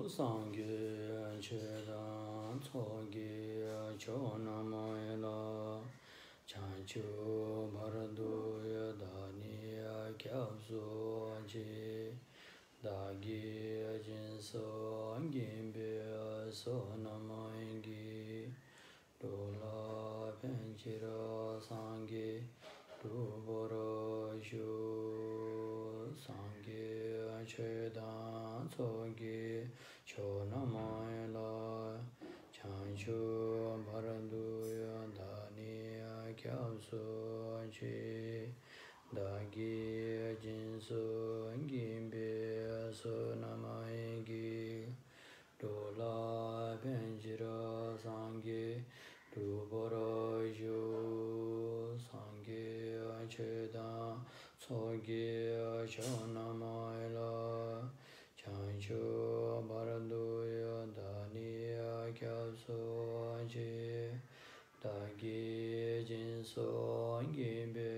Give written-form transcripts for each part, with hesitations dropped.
Sangye chedan tsoge chonamayla chanchu bharadu yadani kyabsu chi dagi jinso angimbe sonamayngi dola penchira sangye duboro shu sangye chedan tsoge chonamayla chanchu bharadu yadani kyabsu chi dagi jinsu angimbe sonamayngi dola penchira sangye duboro shu sangye chedan tsoge chonamayla chanchu bharadu yadani kyabsu chi dagi jinsu angimbe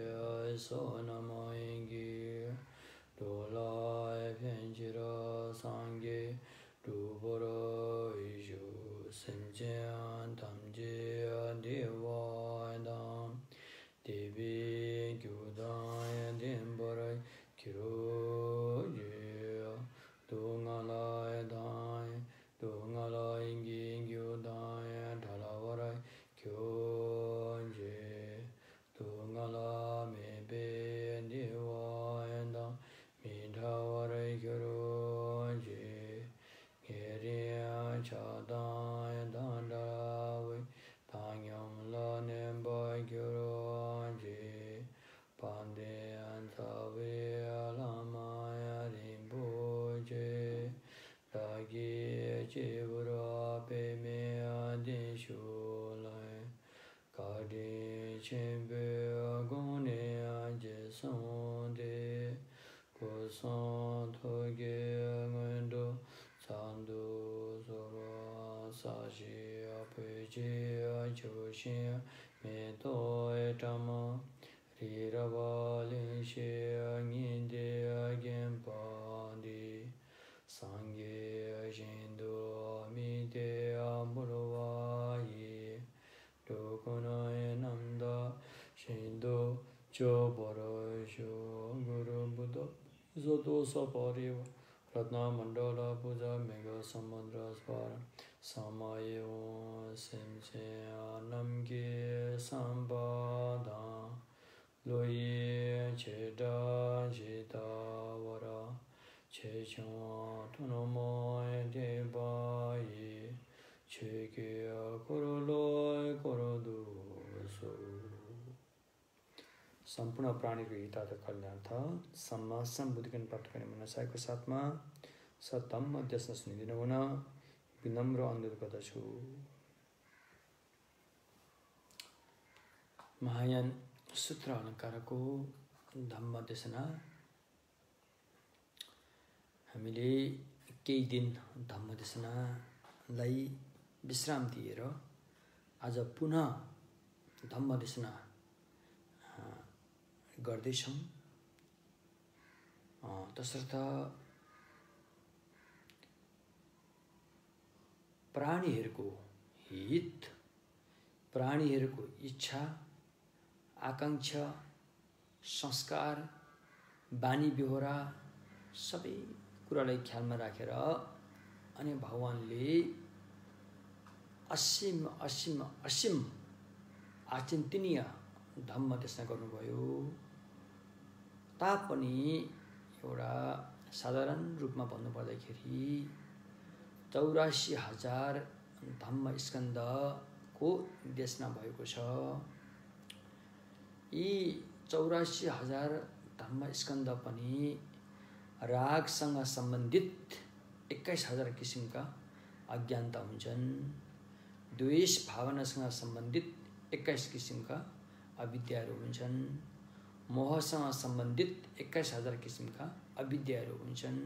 sonamayngi dola penchira sangye duboro shu semchen tamje devadam devi gyudan dembara kiro ye dungalai dai dungalai ingi gyudan dhalavara kyo je dungala mebe devadam midhavara kiro je Keriya chadaya dandavai Tangyam la nemba gyuraji Pandeyan tavi alamaya rimboje Ragi chivura peme adishulai Kadi chimbe agone ajesonde Kusan thoge ngendo Sandu soro sashi apechi achoshin meto etama rirava linshi ngindi agenpandi sangye shindu amite amurvayi dokuna enamda shindu choboro shu guru buddha zoto sapariva Ratna Mandala Puja Mega Samudra Spara Samayo Simche Anamge Sambada Loye Cheda Jita Vara Chechon Tunomoy Debayi Cheke Koroloy Korodu So सम्पूर्ण प्राणी को हित तथा कल्याण था सम्मा संबुद्धि प्राप्त करने मनसाय को साथमा सतम मध्यस्थ सुनिदिनु हुन विनम्र अनुरोध गर्दछु महायान सूत्र अलङ्कारको धम्म देशना हामीले केही दिन धम्म देशनालाई विश्राम दिएर आज पुनः धम्म देशना गर्दैछौं तसर्थ प्राणीहरूको हित प्राणीहरूको इच्छा आकांक्षा संस्कार बानी बेहोरा सबै कुरालाई ख्यालमा राखेर अनि भगवानले असीम असीम असीम अचिन्तनीय धम्म देशना गर्नुभयो तापनि एउटा साधारण रूपमा भन्नुपर्दाखेरि 84,000 धम्म स्कन्धको देशना भएको छ यी 84,000 धम्म स्कन्ध पनि रागसँग सम्बन्धित 21,000 किसिमका अज्ञानता हुन्छन् द्वेष भावनासँग सम्बन्धित 21 किसिमका अविद्याहरू हुन्छन् मोहसँग सम्बन्धित 21,000 किसिमका अविद्याहरू हुन्छन्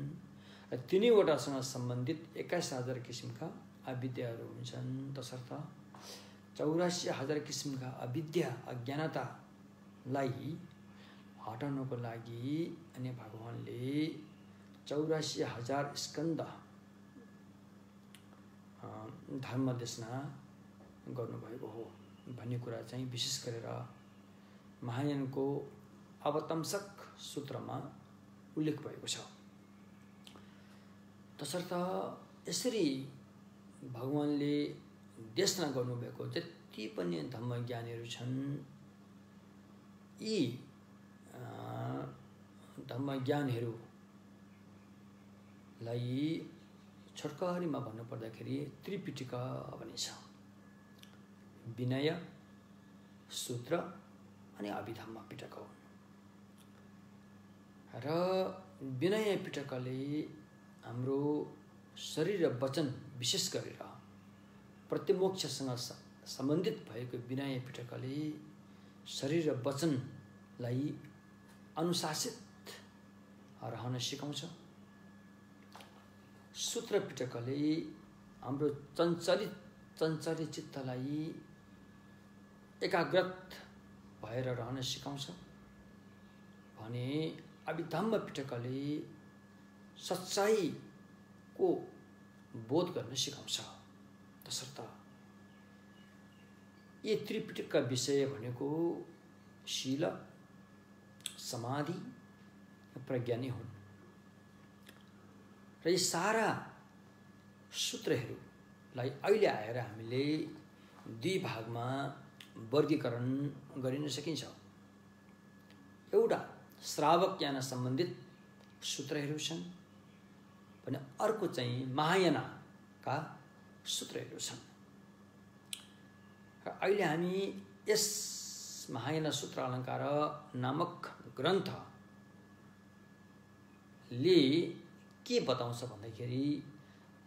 र तिनैवटासँग सम्बन्धित 21,000 किसिमका अविद्याहरू हुन्छन् तसर्थ 84,000 किसिमका अविद्या अज्ञानतालाई हटाउनको लागि अनि भगवानले 84,000 स्कन्द धर्म देशना गर्नुभएको हो भन्ने कुरा चाहिँ विशेष गरेर महायानको अवतंसक सूत्रमा उल्लेख भएको छ। तसर्थ यसरी भगवानले देशना गर्नुभएको जति पनि धर्मज्ञानीहरू छन्, यी धर्मज्ञानहरूलाई छोटकरीमा भन्नुपर्दाखेरि त्रिपिटक भनिन्छ। विनय, सूत्र अनि अभिधम्म पिटक हो। र विनय पिटकले हाम्रो शरीर र वचन विशेष गरेर प्रतिमोक्षसँग सम्बन्धित भएको विनय पिटकले शरीर र वचनलाई अनुशासित रहन सिकाउँछ। सूत्र पिटकले हाम्रो चञ्चलित चित्तलाई एकाग्रत भएर रहन सिकाउँछ भने अभिधम्म पिटकले सच्चाइको बोध गर्न सिकाउँछ। तसर्थ यी त्रिपिटकका विषय भनेको शील, समाधि, प्रज्ञा नै हुन्। र यी सारा सूत्रहरूलाई अहिले आएर हामीले दुई भागमा वर्गीकरण गरिन सकिन्छ। एउटा श्रावक ज्ञान सम्बन्धित सूत्रहरू छन् भने अर्को चाहिँ महायानका सूत्रहरू छन्। र अहिले हामी यस महायान सूत्र अलङ्कार नामक ग्रन्थले के बताउँछ भन्दाखेरि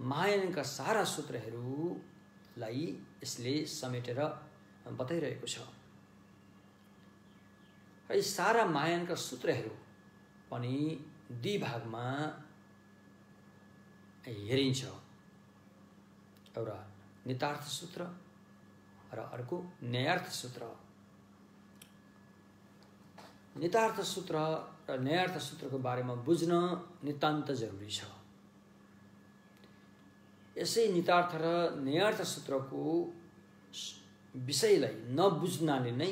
महायानका सारा सूत्रहरूलाई यसले समेटेर बताइरहेको छ। र यी सारा महायानका सूत्रहरू पनि दुई भागमा हेरिन्छ। एउटा नितार्थ सूत्र र अर्को न्यायार्थ सूत्र। नितार्थ सूत्र र न्यायार्थ सूत्रको बारेमा बुझ्न नितान्त जरुरी छ। यसै नितार्थ र न्यायार्थ सूत्रको विषयलाई नबुझ्नाले नै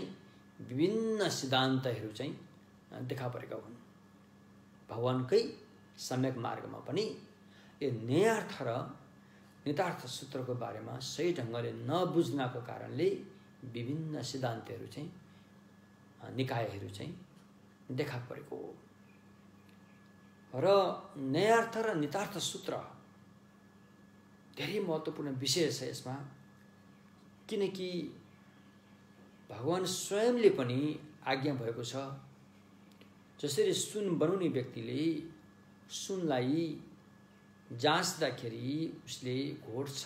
विभिन्न सिद्धान्तहरू चाहिँ देखा परेका हुन्। भगवानकै सम्यक मार्गमा पनि यो न्यायार्थ र नितार्थ सूत्रको बारेमा सही ढङ्गले नबुझ्नको कारणले विभिन्न सिद्धान्तहरू चाहिँ निकायहरू चाहिँ देखा परेको हो। र न्यायार्थ र नितार्थ सूत्र धेरै महत्त्वपूर्ण विषय छ यसमा, किनकि भगवान स्वयंले पनि आज्ञा भएको छ। जसरी सुन बनाउने व्यक्तिले सुनलाई जाँच्दाखेरि उसले घोट्छ,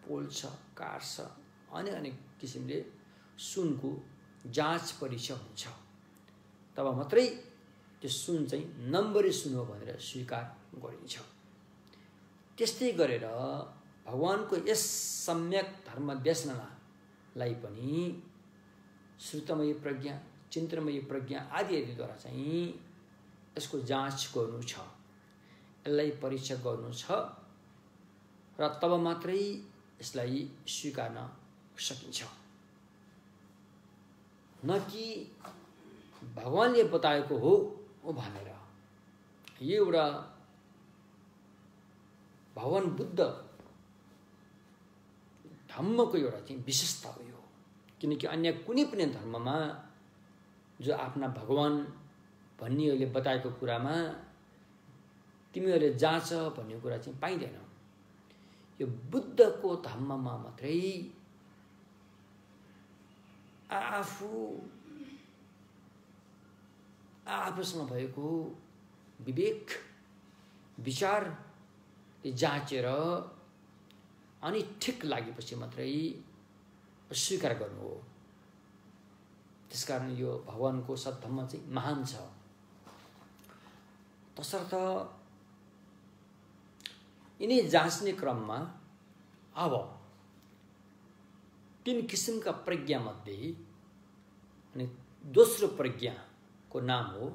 पोल्छ, काट्छ, अनेक किसिमले सुनको जाँच परीक्षा हुन्छ, तब मात्रै त्यो सुन चाहिँ नम्बरी सुन हो भनेर स्वीकार गरिन्छ। त्यस्तै गरेर भगवानको यस सम्यक धर्म देशनालाई पनि श्रुतमयी प्रज्ञा, चिन्तनमयी प्रज्ञा आदिद्वारा चाहिँ यसको जाँच गर्नु छ, यसलाई परीक्षा गर्नु छ र तब मात्रै यसलाई स्वीकार्न सकिन्छ। न कि भगवानले बताएको हो भनेर। यो एउटा भगवान बुद्ध धर्मको एउटा चाहिँ विशेषता हो यो। किनकि अन्य कुनै पनि धर्ममा जो आफ्ना भगवान भन्नेहरूले बताएको कुरामा तिमीहरूले जाँच भन्ने कुरा चाहिँ पाइँदैन। यो बुद्धको धर्ममा मात्रै आफूसँग भएको विवेक विचार जाँचेर अनि ठिक लागेपछि मात्रै स्वीकार गर्नु हो। त्यसकारण यो भगवानको सद्धर्म चाहिँ महान छ। तसर्थ यिनी जाँच्ने क्रममा अब 3 किसिमका प्रज्ञा मध्ये अनि दोस्रो प्रज्ञाको नाम हो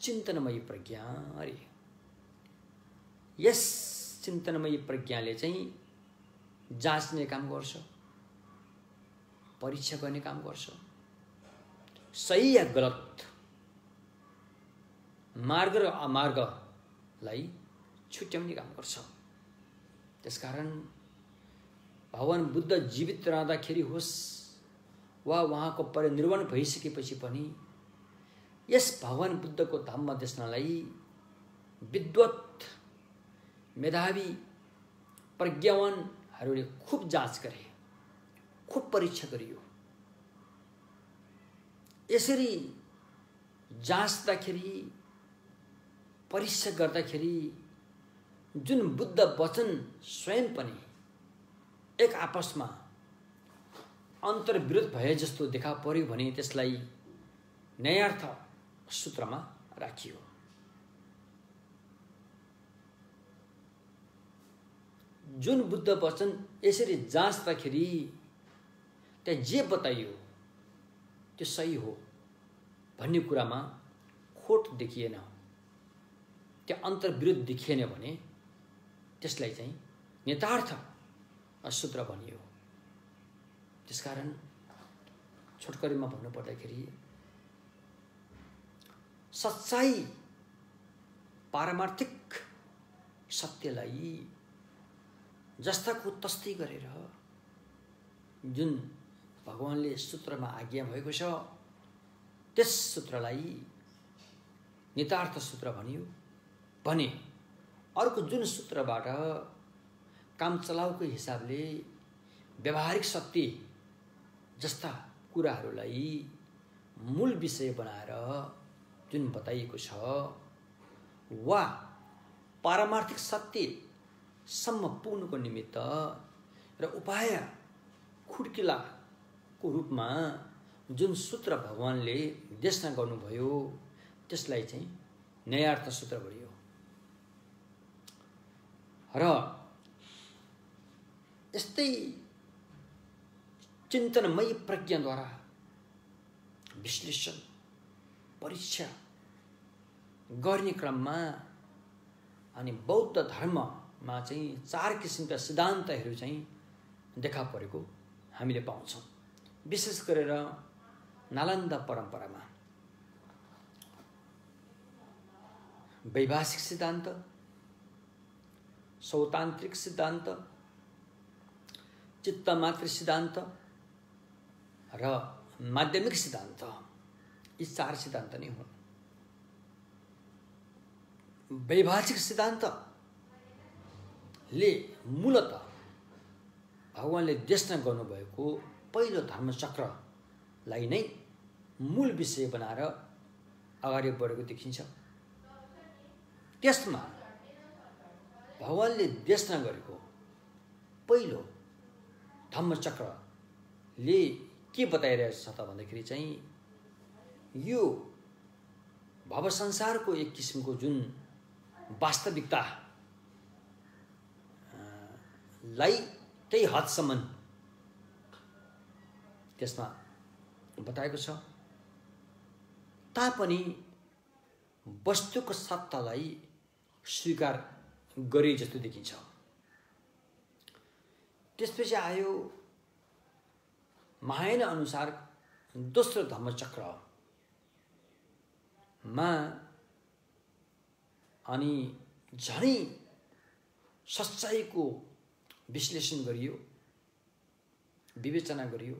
चिन्तनमयी प्रज्ञा। अरे यस चिन्तनमयी प्रज्ञाले चाहिँ जाँच्ने काम गर्छ, परीक्षा गर्ने काम गर्छ, सही या गलत मार्ग र अमार्गलाई छुट्याउने काम गर्छ। त्यसकारण भगवान बुद्ध जीवित रहँदाखेरि होस् वा उहाँको परिनिर्वाण भइसकेपछि पनि यस भगवान बुद्धको धम्म देशनालाई विद्वत मेधावी प्रज्ञावानहरूले खूब जाँच गरे, खूब परीक्षा गरियो। यसरी जाँच्दाखेरि परीक्षा गर्दाखेरि जुन बुद्ध वचन स्वयं पनि एक आपसमा अन्तर्विरोध भए जस्तो देखा पर्यो भने त्यसलाई न्यायार्थ सूत्रमा राखियो। जुन बुद्ध वचन यसरी जाँच्दाखेरि त्यहाँ जे बताइयो त्यो सही हो भन्ने कुरामा खोट देखिएन, त्यहाँ अन्तर्विरोध देखिएन भने त्यसलाई चाहिँ नेतार्थ सूत्र भनियो। त्यसकारण छोटकरीमा भन्नुपर्दाखेरि सच्चाई पारमार्थिक सत्यलाई जस्ताको तस्तै गरेर जुन भगवानले सूत्रमा आज्ञा भएको छ त्यस सूत्रलाई नितार्थ सूत्र भनियो भने अर्को जुन सूत्रबाट काम चलाउको हिसाबले व्यावहारिक सत्य जस्ता कुराहरूलाई मूल विषय बनाएर जुन बताइएको छ वा पारमार्थिक सत्यसम्म पुग्नुको निमित्त र उपाय खुड्किलाको रूपमा जुन सूत्र भगवानले देशना गर्नुभयो त्यसलाई चाहिँ न्यायार्थ सूत्र भनियो। र यस्तै चिन्तनमयी प्रज्ञाद्वारा विश्लेषण परीक्षा गर्ने क्रममा अनि बौद्ध धर्ममा चाहिँ 4 किसिमका सिद्धान्तहरू चाहिँ देखा परेको हामीले पाउँछौँ। विशेष गरेर नालन्दा परम्परामा वैभाषिक सिद्धान्त, सौतान्त्रिक सिद्धान्त, चित्तमात्र सिद्धान्त र माध्यमिक सिद्धान्त, यी 4 सिद्धान्त नै हुन्। वैभाषिक सिद्धान्तले मूलतः भगवानले देशना गर्नुभएको पहिलो धर्मचक्रलाई नै मूल विषय बनाएर अगाडि बढेको देखिन्छ। त्यसमा भगवानले देशना गरेको पहिलो धम्मचक्रले के बताइरहेछ त भन्दाखेरि चाहिँ यो भव संसारको एक किसिमको जुन वास्तविकता लाई त्यही हदसम्म त्यसमा बताएको छ, तापनि वस्तुको सत्तालाई स्वीकार गरे जस्तो देखिन्छ। त्यसपछि आयो महायान अनुसार दोस्रो धर्मचक्रमा अनि झनै सच्चाइको विश्लेषण गरियो, विवेचना गरियो।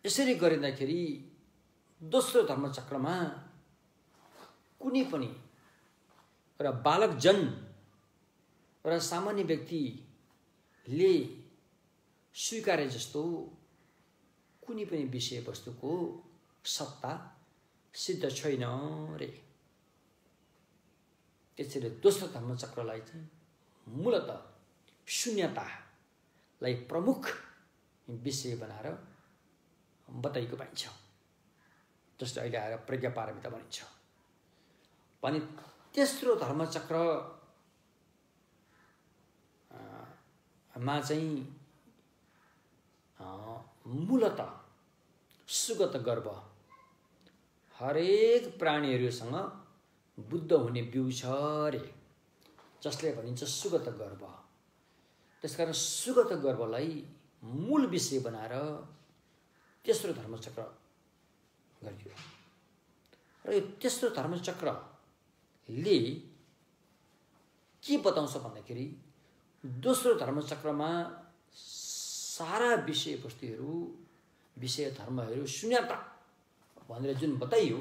यसरी गरिँदाखेरि दोस्रो धर्मचक्रमा कुनै पनि र बालक जन र सामान्य व्यक्तिले स्वीकारे जस्तो कुनै पनि विषय वस्तुको सत्ता सिद्ध छैन रे। त्यसैले दोस्रो धर्मचक्रलाई चाहिँ मूलतः शून्यतालाई प्रमुख विषय बनाएर बताइएको पाइन्छ, जस्तो अहिले आएर प्रज्ञा पारमिता भनिन्छ। भने तेस्रो धर्मचक्रमा चाहिँ मूलतः सुगत गर्व हरेक प्राणीहरूसँग बुद्ध हुने बिउ छ रे। जसले भनिन्छ सुगत गर्व। त्यसकारण सुगत गर्वलाई मूल विषय बनाएर तेस्रो धर्मचक्र गरियो र यो तेस्रो धर्मचक्रले के बताउँछ भन्दाखेरि दोस्रो धर्मचक्रमा सारा विषयवस्तुहरू विषय धर्महरू शून्यता भनेर जुन बताइयो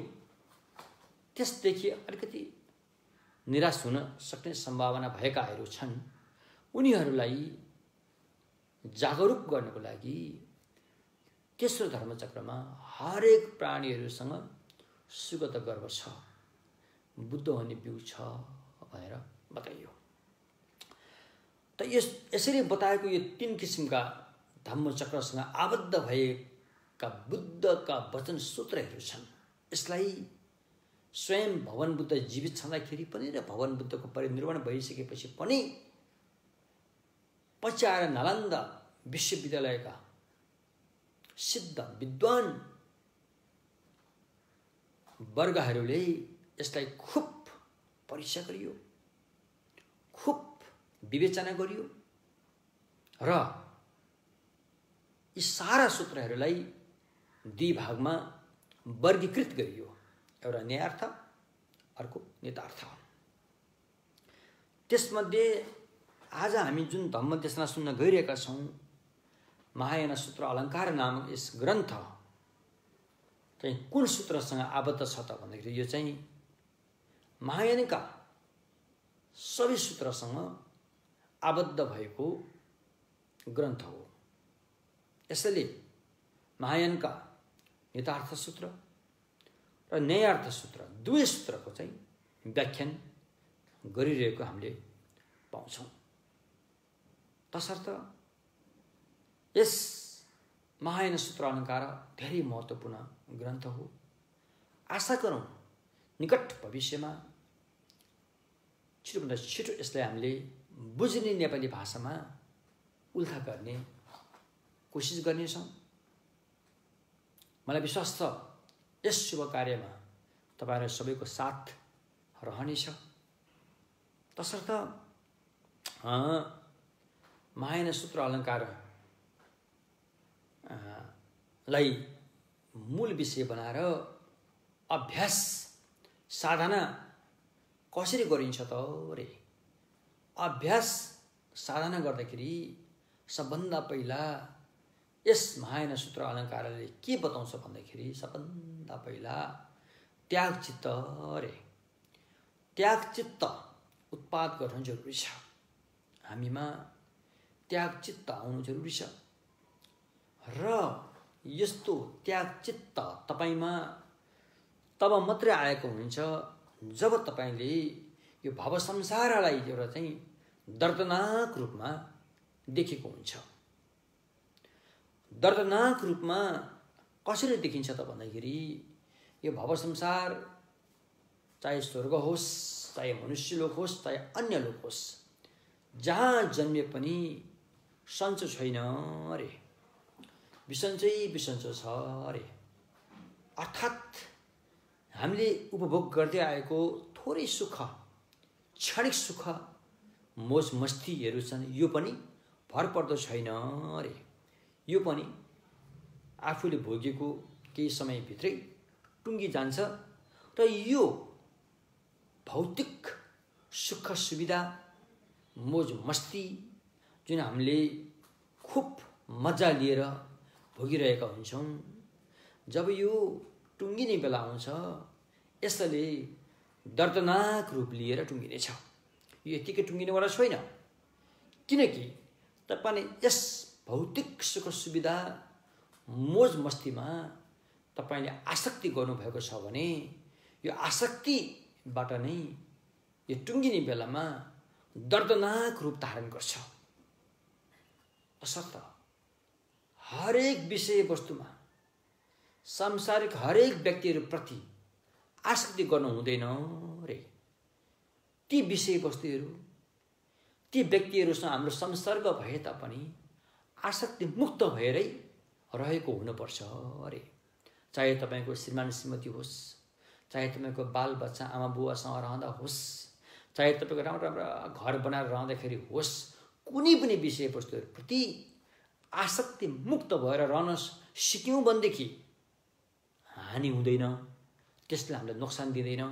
त्यसदेखि अलिकति निराश हुन सक्ने सम्भावना भएकाहरू छन् उनीहरूलाई जागरुक गर्नको लागि तेस्रो धर्मचक्रमा हरेक प्राणीहरूसँग सुगत गर्व छ, बुद्ध हुने बिउ छ भनेर बताइयो। त यसरी बताएको यो 3 किसिमका धम्मचक्रसँग आबद्ध भएका बुद्धका वचन सूत्रहरू छन्। यसलाई स्वयं भगवान बुद्ध जीवित छँदाखेरि पनि र भगवान बुद्धको परिनिर्वाण भइसकेपछि पनि पछि आएर नालन्दा विश्वविद्यालयका सिद्ध विद्वान वर्गहरूले यसलाई खुब परीक्षा गरियो, खुब विवेचना गरियो र यी सारा सूत्रहरूलाई 2 भागमा वर्गीकृत गरियो। एउटा न्यायार्थ, अर्को नितार्थ। त्यसमध्ये आज हामी जुन धम्म देशना सुन्न गइरहेका छौँ, महायान सूत्र अलङ्कार नामक यस ग्रन्थ चाहिँ कुन सूत्रसँग आबद्ध छ त भन्दाखेरि यो चाहिँ महायानका सबै सूत्रसँग आबद्ध भएको ग्रन्थ हो। यसैले महायानका नितार्थ सूत्र र न्यायार्थ सूत्र दुवै सूत्रको चाहिँ व्याख्यान गरिरहेको हामीले पाउँछौँ। तसर्थ यस महायान सूत्र अलङ्कार धेरै महत्त्वपूर्ण ग्रन्थ हो। आशा गरौँ निकट भविष्यमा छिटोभन्दा छिटो यसलाई हामीले बुझ्ने नेपाली भाषामा उल्था गर्ने कोसिस गर्नेछौँ। मलाई विश्वास छ यस शुभ कार्यमा तपाईहरु सबैको साथ रहनेछ। तसर्थ महायान सूत्र अलङ्कार लाई मूल विषय बनाएर अभ्यास साधना कसरी गरिन्छ त रे। अभ्यास साधना गर्दाखेरि सबभन्दा पहिला यस महायान सूत्र अलङ्कारले के बताउँछ भन्दाखेरि सबभन्दा पहिला त्याग चित्त रे। त्याग चित्त उत्पाद गर्नु जरुरी छ। हामीमा त्याग चित्त आउनु जरुरी छ र यस्तो त्याग चित्त तपाईमा तब मात्रै आएको हुन्छ जब तपाईले यो भव संसारलाई एउटा चाहिँ दर्दनाक रूपमा देखेको हुन्छ। दर्दनाक रूपमा कसरी देखिन्छ त भन्दाखेरि यो भव संसार चाहे स्वर्ग होस्, चाहे मनुष्य लोक होस्, चाहे अन्य लोक होस्, जहाँ जन्मे पनि सन्चो छैन रे, बिसन्चै बिसन्चो छ रे। अर्थात् हामीले उपभोग गर्दै आएको थोरै सुख, क्षणिक सुख, मोज मस्तीहरू छन्, यो पनि भरपर्दो छैन रे। यो पनि आफूले भोगेको केही समयभित्रै टुङ्गी जान्छ र यो भौतिक सुख सुविधा, मोज मस्ती जुन हामीले खुब मजा लिएर भोगिरहेका हुन्छौँ, जब यो टुङ्गिने बेला आउँछ यसले दर्दनाक रूप लिएर टुङ्गिनेछ। यो यतिकै टुङ्गिनेवाला छैन, किनकि तपाईले यस भौतिक सुख सुविधा मोज मस्तीमा तपाईले आसक्ति गर्नुभएको छ भने यो आसक्तिबाट नै यो टुङ्गिने बेलामा दर्दनाक रूप धारण गर्छ। तसर्थ हरेक विषय वस्तुमा सांसारिक हरेक व्यक्तिहरूप्रति आसक्ति गर्नु हुँदैन रे। ती विषय वस्तुहरू, ती व्यक्तिहरूसँग हाम्रो संसर्ग भए तापनि आसक्ति मुक्त भएरै रहेको हुनुपर्छ रे। चाहे तपाईको श्रीमान श्रीमती होस्, चाहे तपाईको बाल बच्चा आमा बुवासँग रहँदा होस्, चाहे तपाईँको राम्रो राम्रो घर बनाएर रहँदाखेरि होस्, कुनै पनि विषयवस्तुहरूप्रति आसक्ति मुक्त भएर रहन सिक्यौँ भनेदेखि हानि हुँदैन, त्यसले हामीलाई नोक्सान दिँदैन।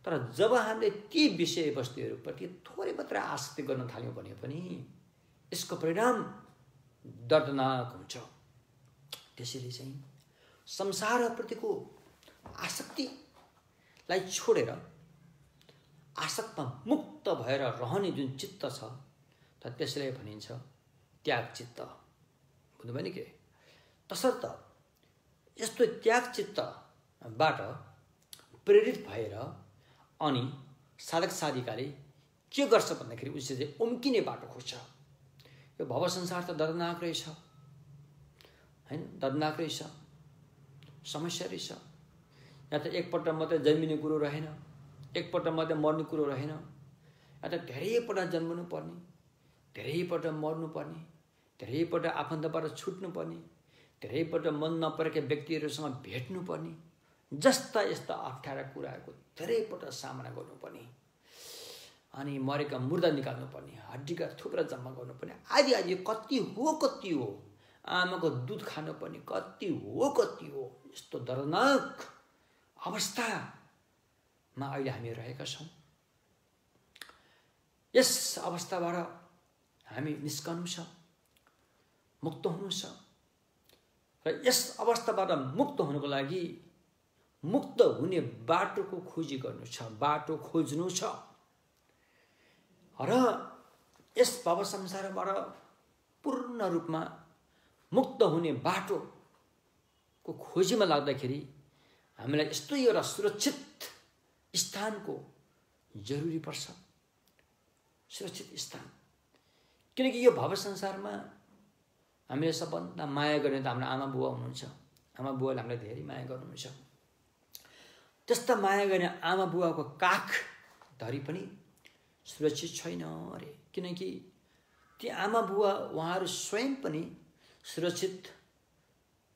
तर जब हामीले ती विषयवस्तुहरूप्रति थोरै मात्र आसक्ति गर्न थाल्यौँ भने पनि यसको परिणाम दर्दनाक हुन्छ। त्यसैले चाहिँ संसारप्रतिको आसक्तिलाई छोडेर आसक्तमा मुक्त भएर रहने जुन चित्त छ त त्यसलाई भनिन्छ त्याग चित्त। बुझ्नुभयो नि के? तसर्थ यस्तो त्याग चित्तबाट प्रेरित भएर अनि साधक साधिकाले के गर्छ भन्दाखेरि उसले चाहिँ उम्किने बाटो खोज्छ। यो भव संसार त दर्दनाक रहेछ हैन, दर्दनाक रहेछ, समस्या रहेछ। यहाँ त एकपल्ट मात्रै जन्मिने कुरो रहेन, एकपल्ट मात्रै मर्ने कुरो रहेन। यहाँ त धेरैपल्ट जन्मनु पर्ने, धेरैपल्ट मर्नु पर्ने, धेरैपल्ट आफन्तबाट छुट्नु पर्ने, धेरैपल्ट मन नपरेका व्यक्तिहरूसँग भेट्नु पर्ने, जस्ता यस्ता अप्ठ्यारा कुराहरूको धेरैपल्ट सामना गर्नुपर्ने, अनि मरेका मुर्दा निकाल्नु पर्ने, हड्डीका थुप्रा जम्मा गर्नुपर्ने आदि आदि कति हो। आमाको दुध खानुपर्ने कति हो। यस्तो दर्दनाक अवस्थामा अहिले हामी रहेका छौँ। यस अवस्थाबाट हामी निस्कनु छ, मुक्त हुनु छ। र यस अवस्थाबाट मुक्त हुनुको लागि मुक्त हुने बाटोको खोजी गर्नु छ, बाटो खोज्नु छ। र यस भव संसारबाट पूर्ण रूपमा मुक्त हुने बाटोको खोजीमा लाग्दाखेरि हामीलाई यस्तो एउटा सुरक्षित स्थानको जरुरी पर्छ, सुरक्षित स्थान। किनकि यो भव संसारमा हामीले सबभन्दा माया गर्ने त हाम्रो आमा बुवा हुनुहुन्छ। आमा बुवाले हामीलाई धेरै माया गर्नुहुन्छ। त्यस्ता माया गर्ने आमा बुवाको काख धरि पनि सुरक्षित छैन अरे। किनकि ती आमा बुवा उहाँहरू स्वयं पनि सुरक्षित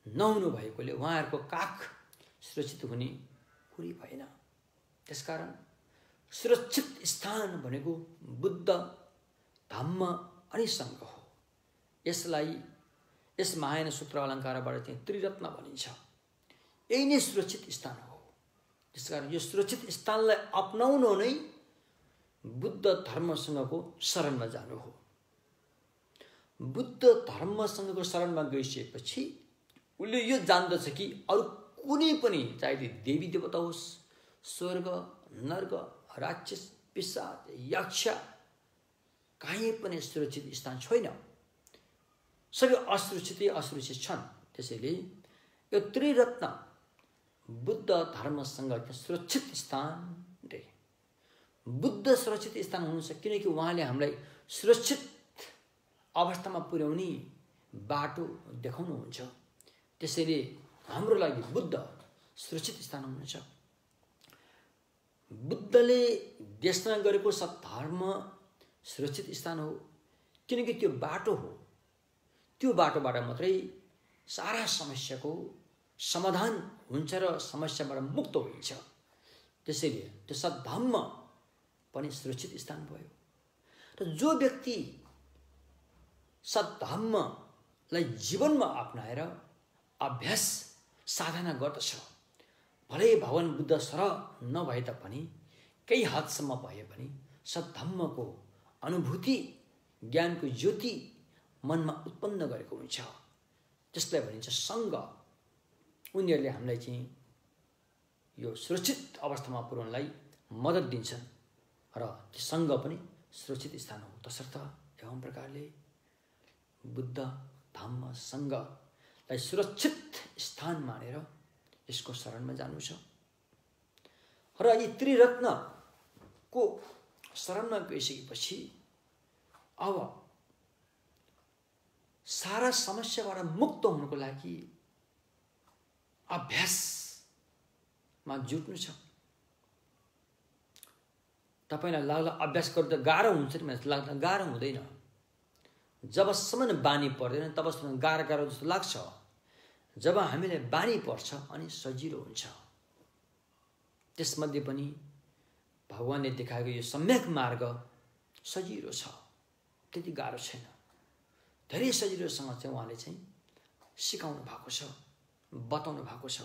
नहुनु भएकोले उहाँहरूको काख सुरक्षित हुने कुरै भएन। त्यसकारण सुरक्षित स्थान भनेको बुद्ध, धम्म अनि सङ्घ हो। यसलाई यस महायान सूत्र अलङ्कारबाट चाहिँ त्रिरत्न भनिन्छ। यही नै सुरक्षित स्थान हो। त्यसकारण यो सुरक्षित स्थानलाई अपनाउनु नै बुद्ध धर्मसँगको शरणमा जानु हो। बुद्ध धर्मसँगको शरणमा गइसकेपछि उसले यो जान्दछ कि अरू कुनै पनि, चाहे त्यो देवी देवता होस्, स्वर्ग, नर्क, राक्षस, पिशाच, यक्ष, कहीँ पनि सुरक्षित स्थान छैन। सबै असुरक्षित छन्। त्यसैले यो त्रिरत्न बुद्ध धर्मसँग सुरक्षित स्थान रे। बुद्ध सुरक्षित स्थान हुनुहुन्छ किनकि उहाँले हामीलाई सुरक्षित अवस्थामा पुर्याउने बाटो देखाउनुहुन्छ। त्यसैले हाम्रो लागि बुद्ध सुरक्षित स्थान हुनुहुन्छ। बुद्धले देशना गरेको सद्धर्म सुरक्षित स्थान हो। किनकि त्यो बाटो हो। त्यो बाटोबाट मात्रै सारा समस्याको समाधान हुन्छ र समस्याबाट मुक्त हुन्छ। त्यसैले त्यो सद्धर्म पनि सुरक्षित स्थान भयो। र जो व्यक्ति सद्धर्मलाई जीवनमा अपनाएर अभ्यास साधना गर्दछ, भलै भगवान बुद्ध सर नभए तापनि केही हदसम्म भए पनि सद्धर्मको अनुभूति, ज्ञानको ज्योति मनमा उत्पन्न गरेको हुन्छ। त्यसलाई भनिन्छ सङ्घ। उनीहरूले हामीलाई चाहिँ यो सुरक्षित अवस्थामा पुर्याउनलाई मद्दत दिन्छन् र त्यो सङ्घ पनि सुरक्षित स्थान हो। तसर्थ एवं प्रकारले बुद्ध, धम्म, सङ्घलाई सुरक्षित स्थान मानेर यसको शरणमा जानु छ। र यी त्रिरत्नको शरणमा गइसकेपछि अब सारा समस्याबाट मुक्त हुनुको लागि अभ्यासमा जुट्नु छ। तपाईलाई लाग्ला अभ्यास गर्दा गाह्रो हुन्छ नि, मलाई लाग्दा गाह्रो हुँदैन। जबसम्म बानी पर्दैन तबसम्म गाह्रो जस्तो लाग्छ। जब हामीलाई बानी पर्छ अनि सजिलो हुन्छ। त्यसमध्ये पनि भगवानले देखाएको यो सम्यक मार्ग सजिलो छ, त्यति गाह्रो छैन। धेरै सजिलोसँग चाहिँ उहाँले चाहिँ सिकाउनु भएको छ, बताउनु भएको छ।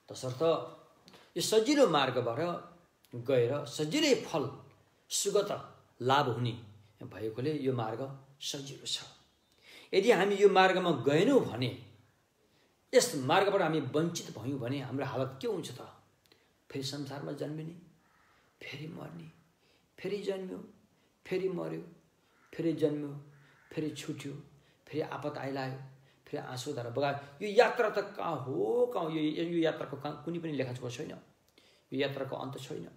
तसर्थ यो सजिलो मार्गबाट गएर सजिलै फल सुगत लाभ हुने भएकोले यो मार्ग सजिलो छ। यदि हामी यो मार्गमा गएनौँ भने, यस मार्गबाट हामी वञ्चित भयौँ भने हाम्रो हालत के हुन्छ त? फेरि संसारमा जन्मिने, फेरि मर्ने, फेरि जन्म्यो, फेरि मर्यो, फेरि जन्म्यो, फेरि छुट्यो, फेरि आपत आइलायो, फेरि आँसु धारा बगायो। यो यात्रा त कहाँ हो कहाँ? यो यात्राको कुनै पनि लेखाजोखा छैन, यो यात्राको अन्त छैन।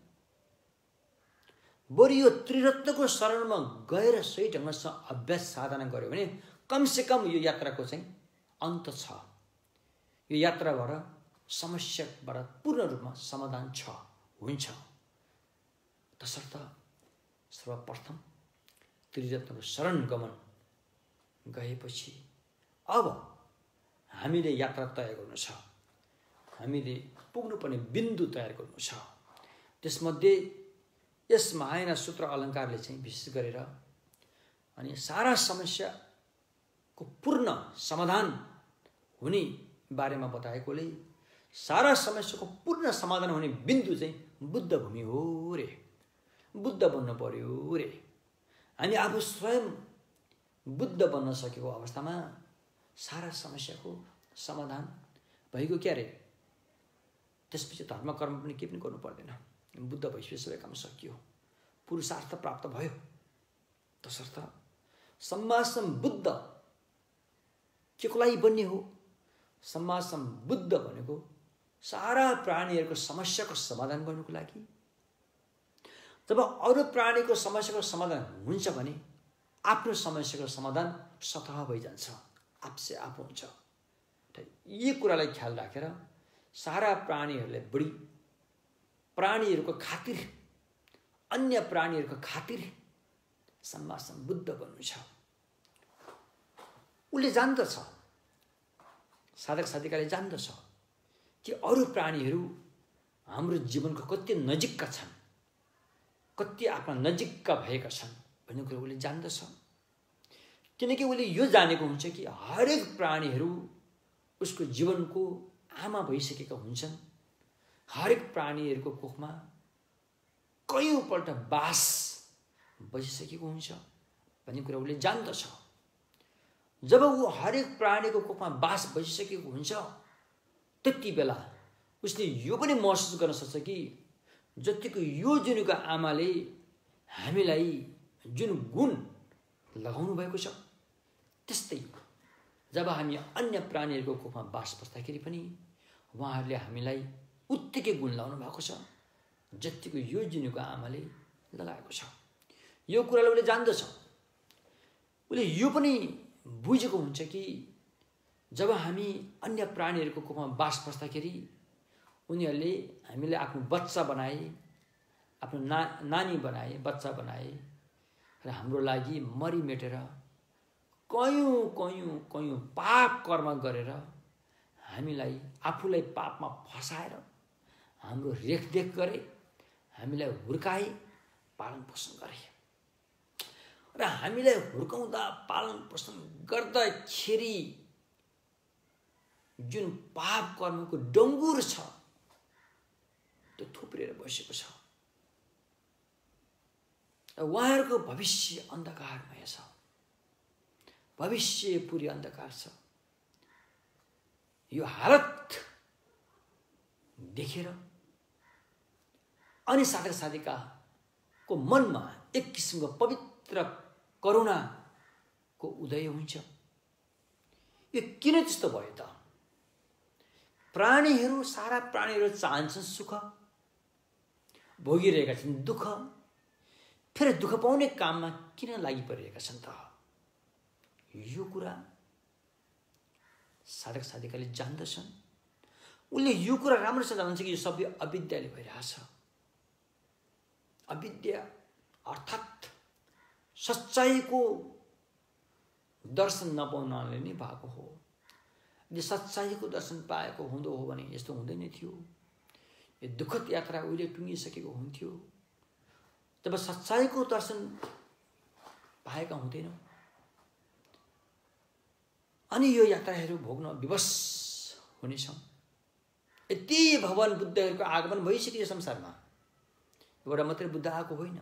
बरु यो त्रिरत्नको शरणमा गएर सही ढङ्गसँग अभ्यास साधना गर्यो भने कमसेकम यो यात्राको चाहिँ अन्त छ। यो यात्राबाट समस्याबाट पूर्ण रूपमा समाधान छ, हुन्छ। तसर्थ सर्वप्रथम त्रिरत्नको शरण गमन गएपछि अब हामीले यात्रा तय गर्नु छ, हामीले पुग्नुपर्ने बिन्दु तयार गर्नु छ। त्यसमध्ये यस महायाना सूत्र अलङ्कारले चाहिँ विशेष गरेर अनि सारा समस्याको पूर्ण समाधान हुने बारेमा बताएकोले सारा समस्याको पूर्ण समाधान हुने बिन्दु चाहिँ बुद्ध भूमि हो रे, बुद्ध बन्न पर्यो रे। हामी आफू स्वयं बुद्ध बन्न सकेको अवस्थामा सारा समस्याको समाधान भइगयो क्या रे। त्यसपछि धर्म कर्म पनि केही पनि गर्नु पर्दैन, बुद्ध भइसकेपछि सबै काम सकियो, पुरुषार्थ प्राप्त भयो। तसर्थ सम्मासम बुद्ध केको लागि बन्ने हो? सम्मासम बुद्ध भनेको सारा प्राणीहरूको समस्याको समाधान गर्नुको लागि। जब अरू प्राणीको समस्याको समाधान हुन्छ भने आफ्नो समस्याको समाधान स्वतः भइजान्छ, आफसे आफू हुन्छ। यी कुरालाई ख्याल राखेर सारा प्राणीहरूले बढी प्राणीहरूको खातिर, अन्य प्राणीहरूको खातिर सम्मासम बुद्ध बन्नु छ। उसले जान्दछ, साधक साधिकाले जान्दछ कि अरू प्राणीहरू हाम्रो जीवनको कति नजिकका छन्, कति आफ्ना नजिकका भएका छन् भन्ने कुरा उसले जान्दछ। किनकि उसले यो जानेको हुन्छ कि हरेक प्राणीहरू उसको जीवनको आमा भइसकेका हुन्छन्। हरेक प्राणीहरूको कोखमा कयौँपल्ट बास बसिसकेको हुन्छ भन्ने कुरा उसले जान्दछ। जब ऊ हरेक प्राणीको कोखमा बास बसिसकेको हुन्छ त्यति बेला उसले यो पनि महसुस गर्न सक्छ कि जतिको यो जुनको आमाले हामीलाई जुन गुण लगाउनु भएको छ, त्यस्तै जब हामी अन्य प्राणीहरूको कोखमा बास बस्दाखेरि पनि उहाँहरूले हामीलाई उत्तिकै गुण लगाउनु भएको छ जतिको यो जुनको आमाले लगाएको छ। यो कुरालाई उसले जान्दछ। उसले यो पनि बुझेको हुन्छ कि जब हामी अन्य प्राणीहरूको कोखमा बास बस्दाखेरि उनीहरूले हामीलाई आफ्नो बच्चा बनाए, आफ्नो नानी बनाए, बच्चा बनाए र हाम्रो लागि मरिमेटेर कयौँ कयौँ कयौँ पाप कर्म गरेर हामीलाई आफूलाई पापमा फसाएर हाम्रो रेखदेख गरे, हामीलाई हुर्काए, पालन पोषण गरे। र हामीलाई हुर्काउँदा पालन पोषण गर्दाखेरि जुन पाप कर्मको डङ्गुर छ त्यो थुप्रेर बसेको छ। उहाँहरूको भविष्य अन्धकारमय छ, भविष्य पुरै अन्धकार छ। यो हालत देखेर अनि साधक साधिकाको मनमा एक किसिमको पवित्र करुणाको उदय हुन्छ। यो किन त्यस्तो भयो त? प्राणीहरू, सारा प्राणीहरू चाहन्छन् सुख, भोगिरहेका छन् दुःख, फेरि दुःख पाउने काममा किन लागि परिरहेका छन् त? यो कुरा साधक साधिकाले जान्दछन्। उसले यो कुरा राम्रोसँग जान्दछ कि यो सबै अविद्याले भइरहेछ। अविद्या अर्थात् सच्चाइको दर्शन नपाउनाले नै भएको हो। यदि सच्चाइको दर्शन पाएको हुँदो हो भने यस्तो हुँदैन थियो। यो दुःखद यात्रा उहिले टुङ्गिसकेको हुन्थ्यो। जब सच्चाइको दर्शन पाएका हुँदैनौँ अनि यो यात्राहरू भोग्न विवश हुनेछौँ। यति भगवान बुद्धहरूको आगमन भइसक्यो संसारमा। एउटा मात्रै बुद्ध आएको होइन,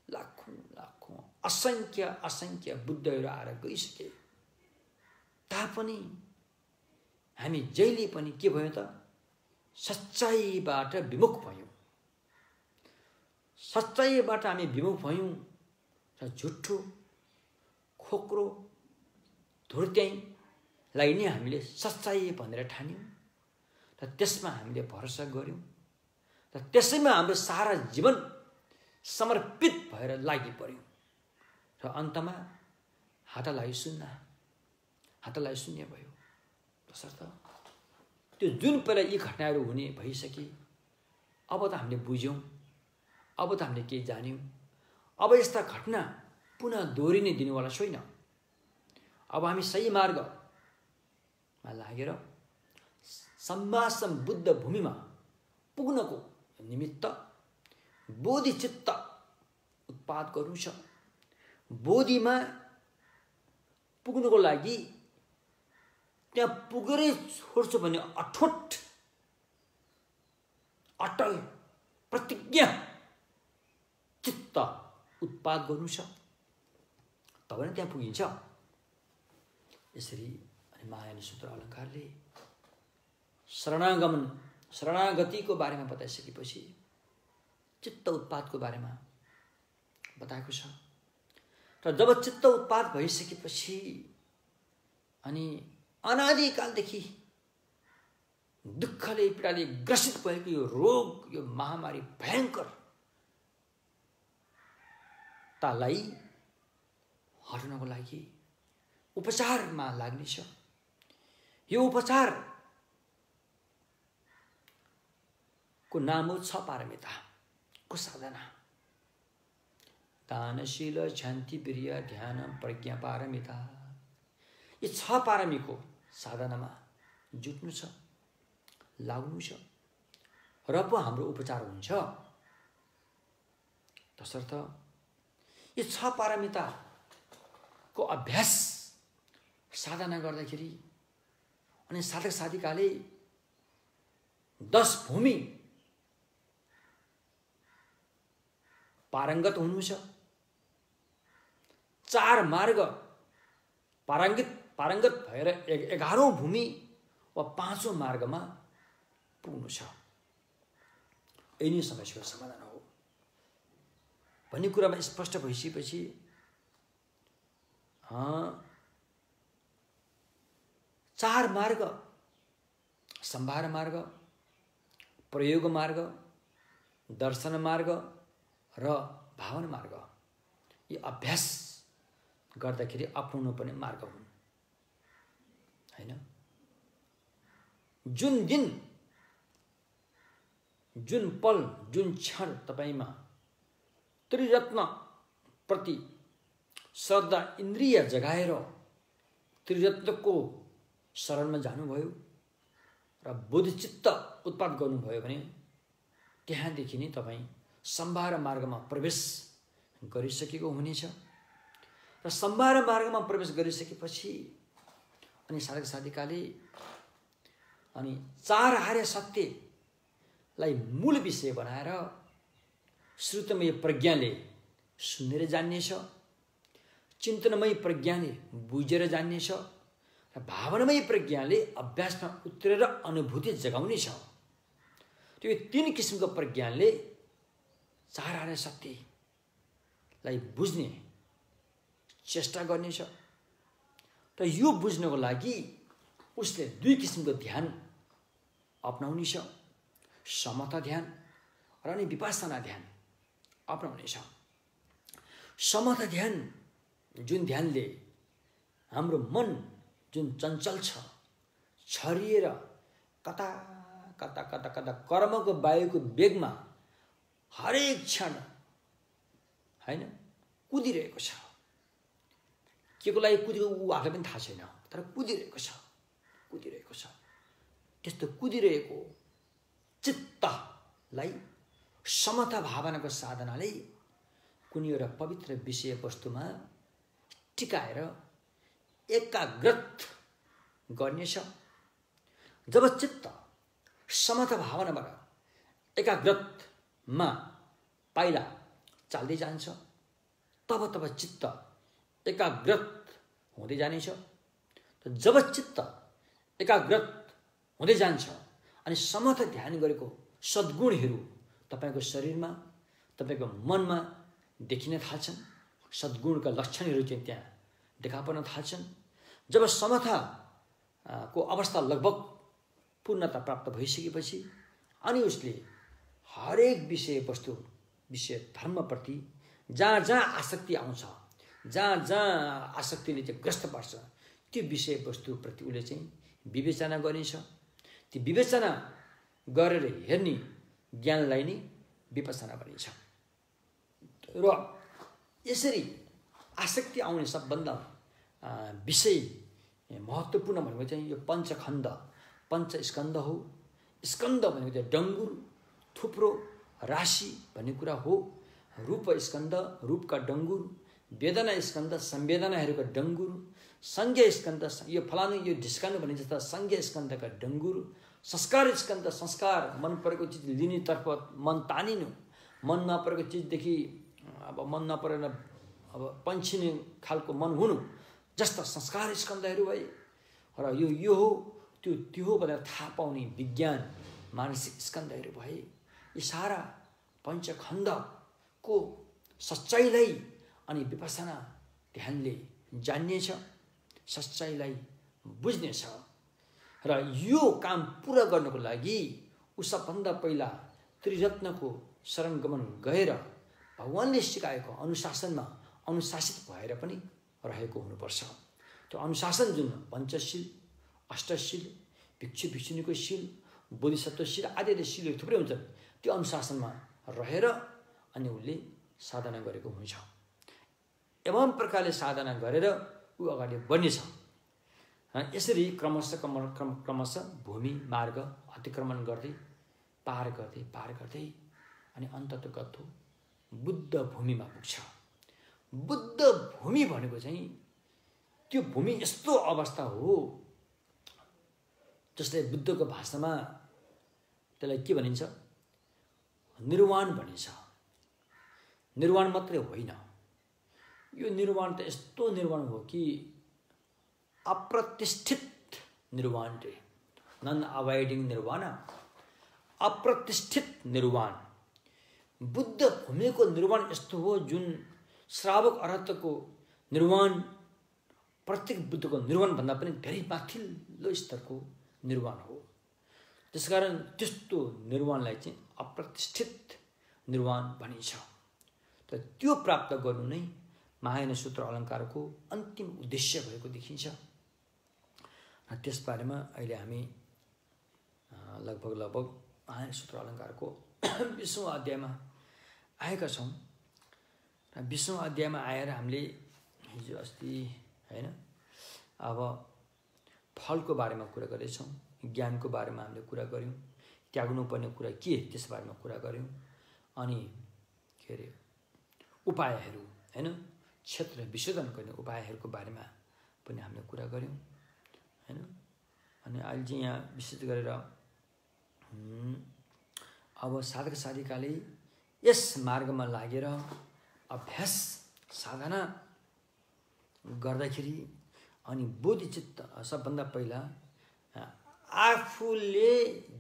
लाखौँ लाखौँ असङ्ख्य असङ्ख्य बुद्धहरू आएर गइसके तापनि हामी जहिले पनि के भयो त? सच्चाइबाट विमुख भयौँ। सच्चाइबाट हामी विमुख भयौँ र झुट्ठो खोक्रो धुर्त्याइँलाई नै हामीले सच्चाइ भनेर ठान्यौँ र त्यसमा हामीले भरोसा गऱ्यौँ र त्यसैमा हाम्रो सारा जीवन समर्पित भएर लागि पर्यौँ र अन्तमा हातलाई शून्य भयो। तसर्थ त्यो जुन पहिला यी घटनाहरू हुने भइसके, अब त हामीले बुझ्यौँ, अब त हामीले केही जान्यौँ। अब यस्ता घटना पुनः दोहोरिने दिनुवाला छैन। अब हामी सही मार्गमा लागेर सम्मासम बुद्ध भूमिमा पुग्नको निमित्त बोधिचित्त उत्पाद गर्नु छ। बोधिमा पुग्नुको लागि त्यहाँ पुगेरै छोड्छु भन्ने अठोट अटल प्रतिज्ञा चित्त उत्पाद गर्नु छ, तब नै त्यहाँ पुगिन्छ। यसरी मायालु सूत्र अलङ्कारले शरणागतिको बारेमा बताइसकेपछि चित्त उत्पादको बारेमा बताएको छ। र जब चित्त उत्पाद भइसकेपछि अनि अनादिकालदेखि दुःखले पीडाले ग्रसित भएको यो रोग, यो महामारी भयङ्कर तालाई हटाउनको लागि उपचारमा लाग्नेछ। यो उपचारको नाम हो 6 पारमिताको साधना। दानशील शान्ति वीर्य ध्यान प्रज्ञा पारमिता। यो 6 पारमीको साधनामा जुट्नु छ, लाग्नु छ र पो हाम्रो उपचार हुन्छ। तसर्थ यो 6 पारमिताको अभ्यास साधना गर्दाखेरि अनि साधक साधिकाले 10 भूमि पारङ्गत हुनु छ, 4 मार्ग पारङ्गत भएर 11औं भूमि वा 5औं मार्गमा पुग्नु छ। यही नै समस्याको समाधान हो भन्ने कुरामा स्पष्ट भइसकेपछि 4 मार्ग, सम्भार मार्ग, प्रयोग मार्ग, दर्शन मार्ग र भावना मार्ग, यी अभ्यास गर्दाखेरि अपनाउनु पर्ने मार्ग हुन् हैन। जुन दिन, जुन पल, जुन क्षण तपाईमा त्रिरत्न प्रति श्रद्धा इन्द्रिय जगाएर त्रिरत्नको शरणमा जानुभयो र बोधिचित्त उत्पाद गर्नुभयो भने त्यहाँदेखि नै तपाईँ सम्भार मार्गमा प्रवेश गरिसकेको हुनेछ। र सम्भार मार्गमा प्रवेश गरिसकेपछि अनि साधक साधिकाले अनि 4 आर्य सत्यलाई मूल विषय बनाएर श्रुतमय प्रज्ञाले सुनेर जान्नेछ, चिन्तनमय प्रज्ञाले बुझेर जान्नेछ र भावनामय प्रज्ञाले अभ्यासमा उत्रेर अनुभूति जगाउनेछ। त्यो 3 किसिमको प्रज्ञाले 4 आर्य सत्यलाई बुझ्ने चेष्टा गर्नेछ। र यो बुझ्नको लागि उसले 2 किसिमको ध्यान अपनाउनेछ, समता ध्यान र अनि विपස්සना ध्यान अपनाउनेछ। समता ध्यान, जुन ध्यानले हाम्रो मन जुन चञ्चल छ, छरिएर कता कता कता कता कर्मको वायुको वेगमा हरेक क्षण हैन कुदिरहेको छ। केको लागि कुदेको ऊ आफूलाई पनि थाहा छैन, तर कुदिरहेको छ। त्यस्तो कुदिरहेको चित्तलाई समता भावनाको साधनाले कुनै एउटा पवित्र विषय वस्तुमा टिकाएर एकाग्रत गर्नेछ। जब चित्त समता भावनाबाट एकाग्रतमा पाइला चाल्दै जान्छ तब तब चित्त एकाग्रत हुँदै जानेछ। जब चित्त एकाग्रत हुँदै जान्छ अनि समता ध्यान गरेको सद्गुणहरू तपाईको शरीरमा तपाईको मनमा देखिन थाल्छन्। सद्गुणका लक्षणहरू चाहिँ त्यहाँ देखा पर्न थाल्छन्। जब समता को अवस्था लगभग पूर्णता प्राप्त भइसकेपछि अनि उसले हरेक विषय वस्तु विषय धर्मप्रति जहाँ जहाँ आसक्ति आउँछ, जहाँ जहाँ आसक्तिले चाहिँ ग्रस्त पार्छ त्यो विषय वस्तुप्रति उसले चाहिँ विवेचना गरिन्छ। त्यो विवेचना गरेर हेर्ने ज्ञानलाई नै विपස්සना भनिन्छ। र यसरी आसक्ति आउने सबभन्दा विषय महत्त्वपूर्ण भनेको चाहिँ यो पञ्चखण्ड पञ्चस्कन्ध हो। स्कन्द भनेको चाहिँ डङ्गुर थुप्रो राशि भन्ने कुरा हो। रूप स्कन्द रूपका डङ्गुर, वेदना स्कन्द संवेदनाहरूका डङ्गुर, संज्ञा स्कन्द यो फलानु यो ढिस्कानु भने जस्ता संज्ञा स्कन्दका डङ्गुर, संस्कार स्कन्द संस्कार मन परेको चिज लिनेतर्फ मन तानिनु, मन नपरेको चिजदेखि अब मन नपरेन अब पन्छिने खालको मन हुनु जस्ता संस्कार स्कन्दहरू भए। र यो हो त्यो हो भनेर थाहा पाउने विज्ञान मानसिक स्कन्दहरू भए। यी सारा पञ्चखण्डको सच्चाइलाई अनि विपස්සना ध्यानले जान्नेछ, सच्चाइलाई बुझ्नेछ। र यो काम पुरा गर्नको लागि उ सबभन्दा पहिला त्रिरत्नको शरणगमन गएर भगवानले सिकाएको अनुशासनमा अनुशासित भएर पनि रहेको हुनुपर्छ। त्यो अनुशासन जुन पञ्चशील, अष्टशील, भिक्षु भिक्षुनीको शील, बोधिसत्व शील आदि आदि शीलहरू थुप्रै हुन्छन्। त्यो अनुशासनमा रहेर अनि उसले साधना गरेको हुन्छ। एवं प्रकारले साधना गरेर ऊ अगाडि बढ्नेछ। यसरी क्रमशः भूमि मार्ग अतिक्रमण गर्दै पार गर्दै अनि अन्ततगत बुद्ध भूमिमा पुग्छ। बुद्ध भूमि भनेको चाहिँ त्यो भूमि यस्तो अवस्था हो जसले बुद्धको भाषामा त्यसलाई के भनिन्छ, निर्वाण भनिन्छ। निर्वाण मात्रै होइन, यो निर्वाण त यस्तो निर्वाण हो कि अप्रतिष्ठित निर्वाण रे, नन अवॉइडिंग निर्वाण, अप्रतिष्ठित निर्वाण। बुद्ध भूमिको निर्वाण यस्तो हो जुन श्रावक अरहतको निर्वाण प्रत्येक बुद्धको निर्वाण भन्दा पनि धेरै माथिल्लो स्तरको निर्वाण हो। त्यसकारण त्यस्तो निर्वाणलाई चाहिँ अप्रतिष्ठित निर्वाण भनिन्छ। त त्यो प्राप्त गर्नु नै महायान सूत्र अलङ्कारको अन्तिम उद्देश्य भएको देखिन्छ। र त्यसबारेमा अहिले हामी लगभग महायान सूत्र अलङ्कारको 20औं अध्यायमा आएका छौँ। र 20औं अध्यायमा आएर हामीले हिजो अस्ति हैन अब फलको बारेमा कुरा गर्दैछौँ, ज्ञानको बारेमा हामीले कुरा गऱ्यौँ, त्याग्नुपर्ने कुरा के त्यस बारेमा कुरा गऱ्यौँ। अनि के अरे उपायहरू हैन क्षेत्र विशोधन गर्ने उपायहरूको बारेमा पनि हामीले कुरा गऱ्यौँ हैन। अनि अहिले चाहिँ यहाँ विशेष गरेर अब साधक साधिकाले यस मार्गमा लागेर अभ्यास साधना गर्दाखेरि अनि बोधिचित्त सबभन्दा पहिला आफूले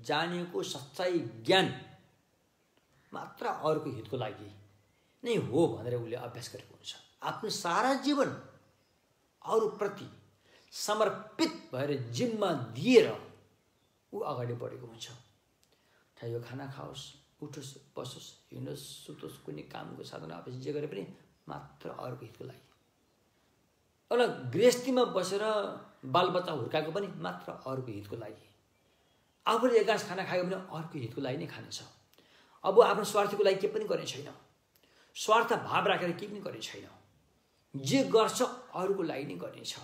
जानेको सच्चाइ ज्ञान मात्र अरूको हितको लागि नै हो भनेर उसले अभ्यास गरेको हुन्छ। आफ्नो सारा जीवन अरूप्रति समर्पित भएर जिम्मा दिएर ऊ अगाडि बढेको हुन्छ। चाहे यो खाना खाओस्, उठोस्, बसोस्, हिँडोस्, सुतोस्, कुनै कामको साधना अभ्यास जे गरे पनि मात्र अरूको हितको लागि। एउटा गृहस्थीमा बसेर बालबच्चा हुर्काएको पनि मात्र अरूको हितको लागि। आफूले एकास खाना खायो भने अरूको हितको लागि नै खानेछ। अब आफ्नो स्वार्थको लागि केही पनि गर्ने छैन, स्वार्थ भाव राखेर केही पनि गर्ने छैन। जे गर्छ अरूको लागि नै गर्नेछ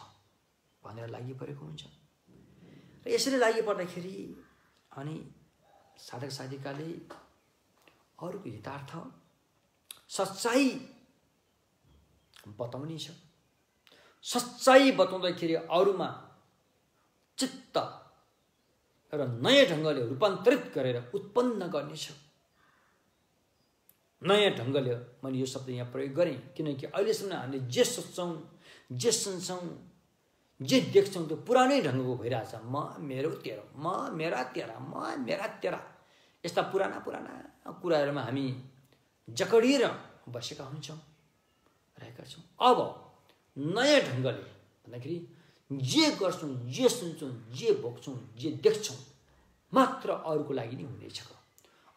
भनेर लागि परेको हुन्छ। र यसरी लागि पर्दाखेरि अनि साधक साधिकाले अरूको हितार्थ सच्चाइ बताउने छ। सच्चाइ बताउँदाखेरि अरूमा चित्त र नयाँ ढङ्गले रूपान्तरित गरेर उत्पन्न गर्नेछ। नयाँ ढङ्गले मैले यो शब्द यहाँ प्रयोग गरेँ किनकि अहिलेसम्म हामीले जे सोच्छौँ, जे सुन्छौँ, जे देख्छौँ त्यो पुरानै ढङ्गको भइरहेछ। म मेरो तेरो, म मेरा तेरा, म मेरा तेरा, यस्ता पुराना पुराना कुराहरूमा हामी जकडिएर बसेका हुन्छौँ, रहेका छौँ। अब नयाँ ढङ्गले भन्दाखेरि जे गर्छौँ, जे सुन्छौँ, जे भोग्छौँ, जे देख्छौँ मात्र अरूको लागि नै हुनेछ,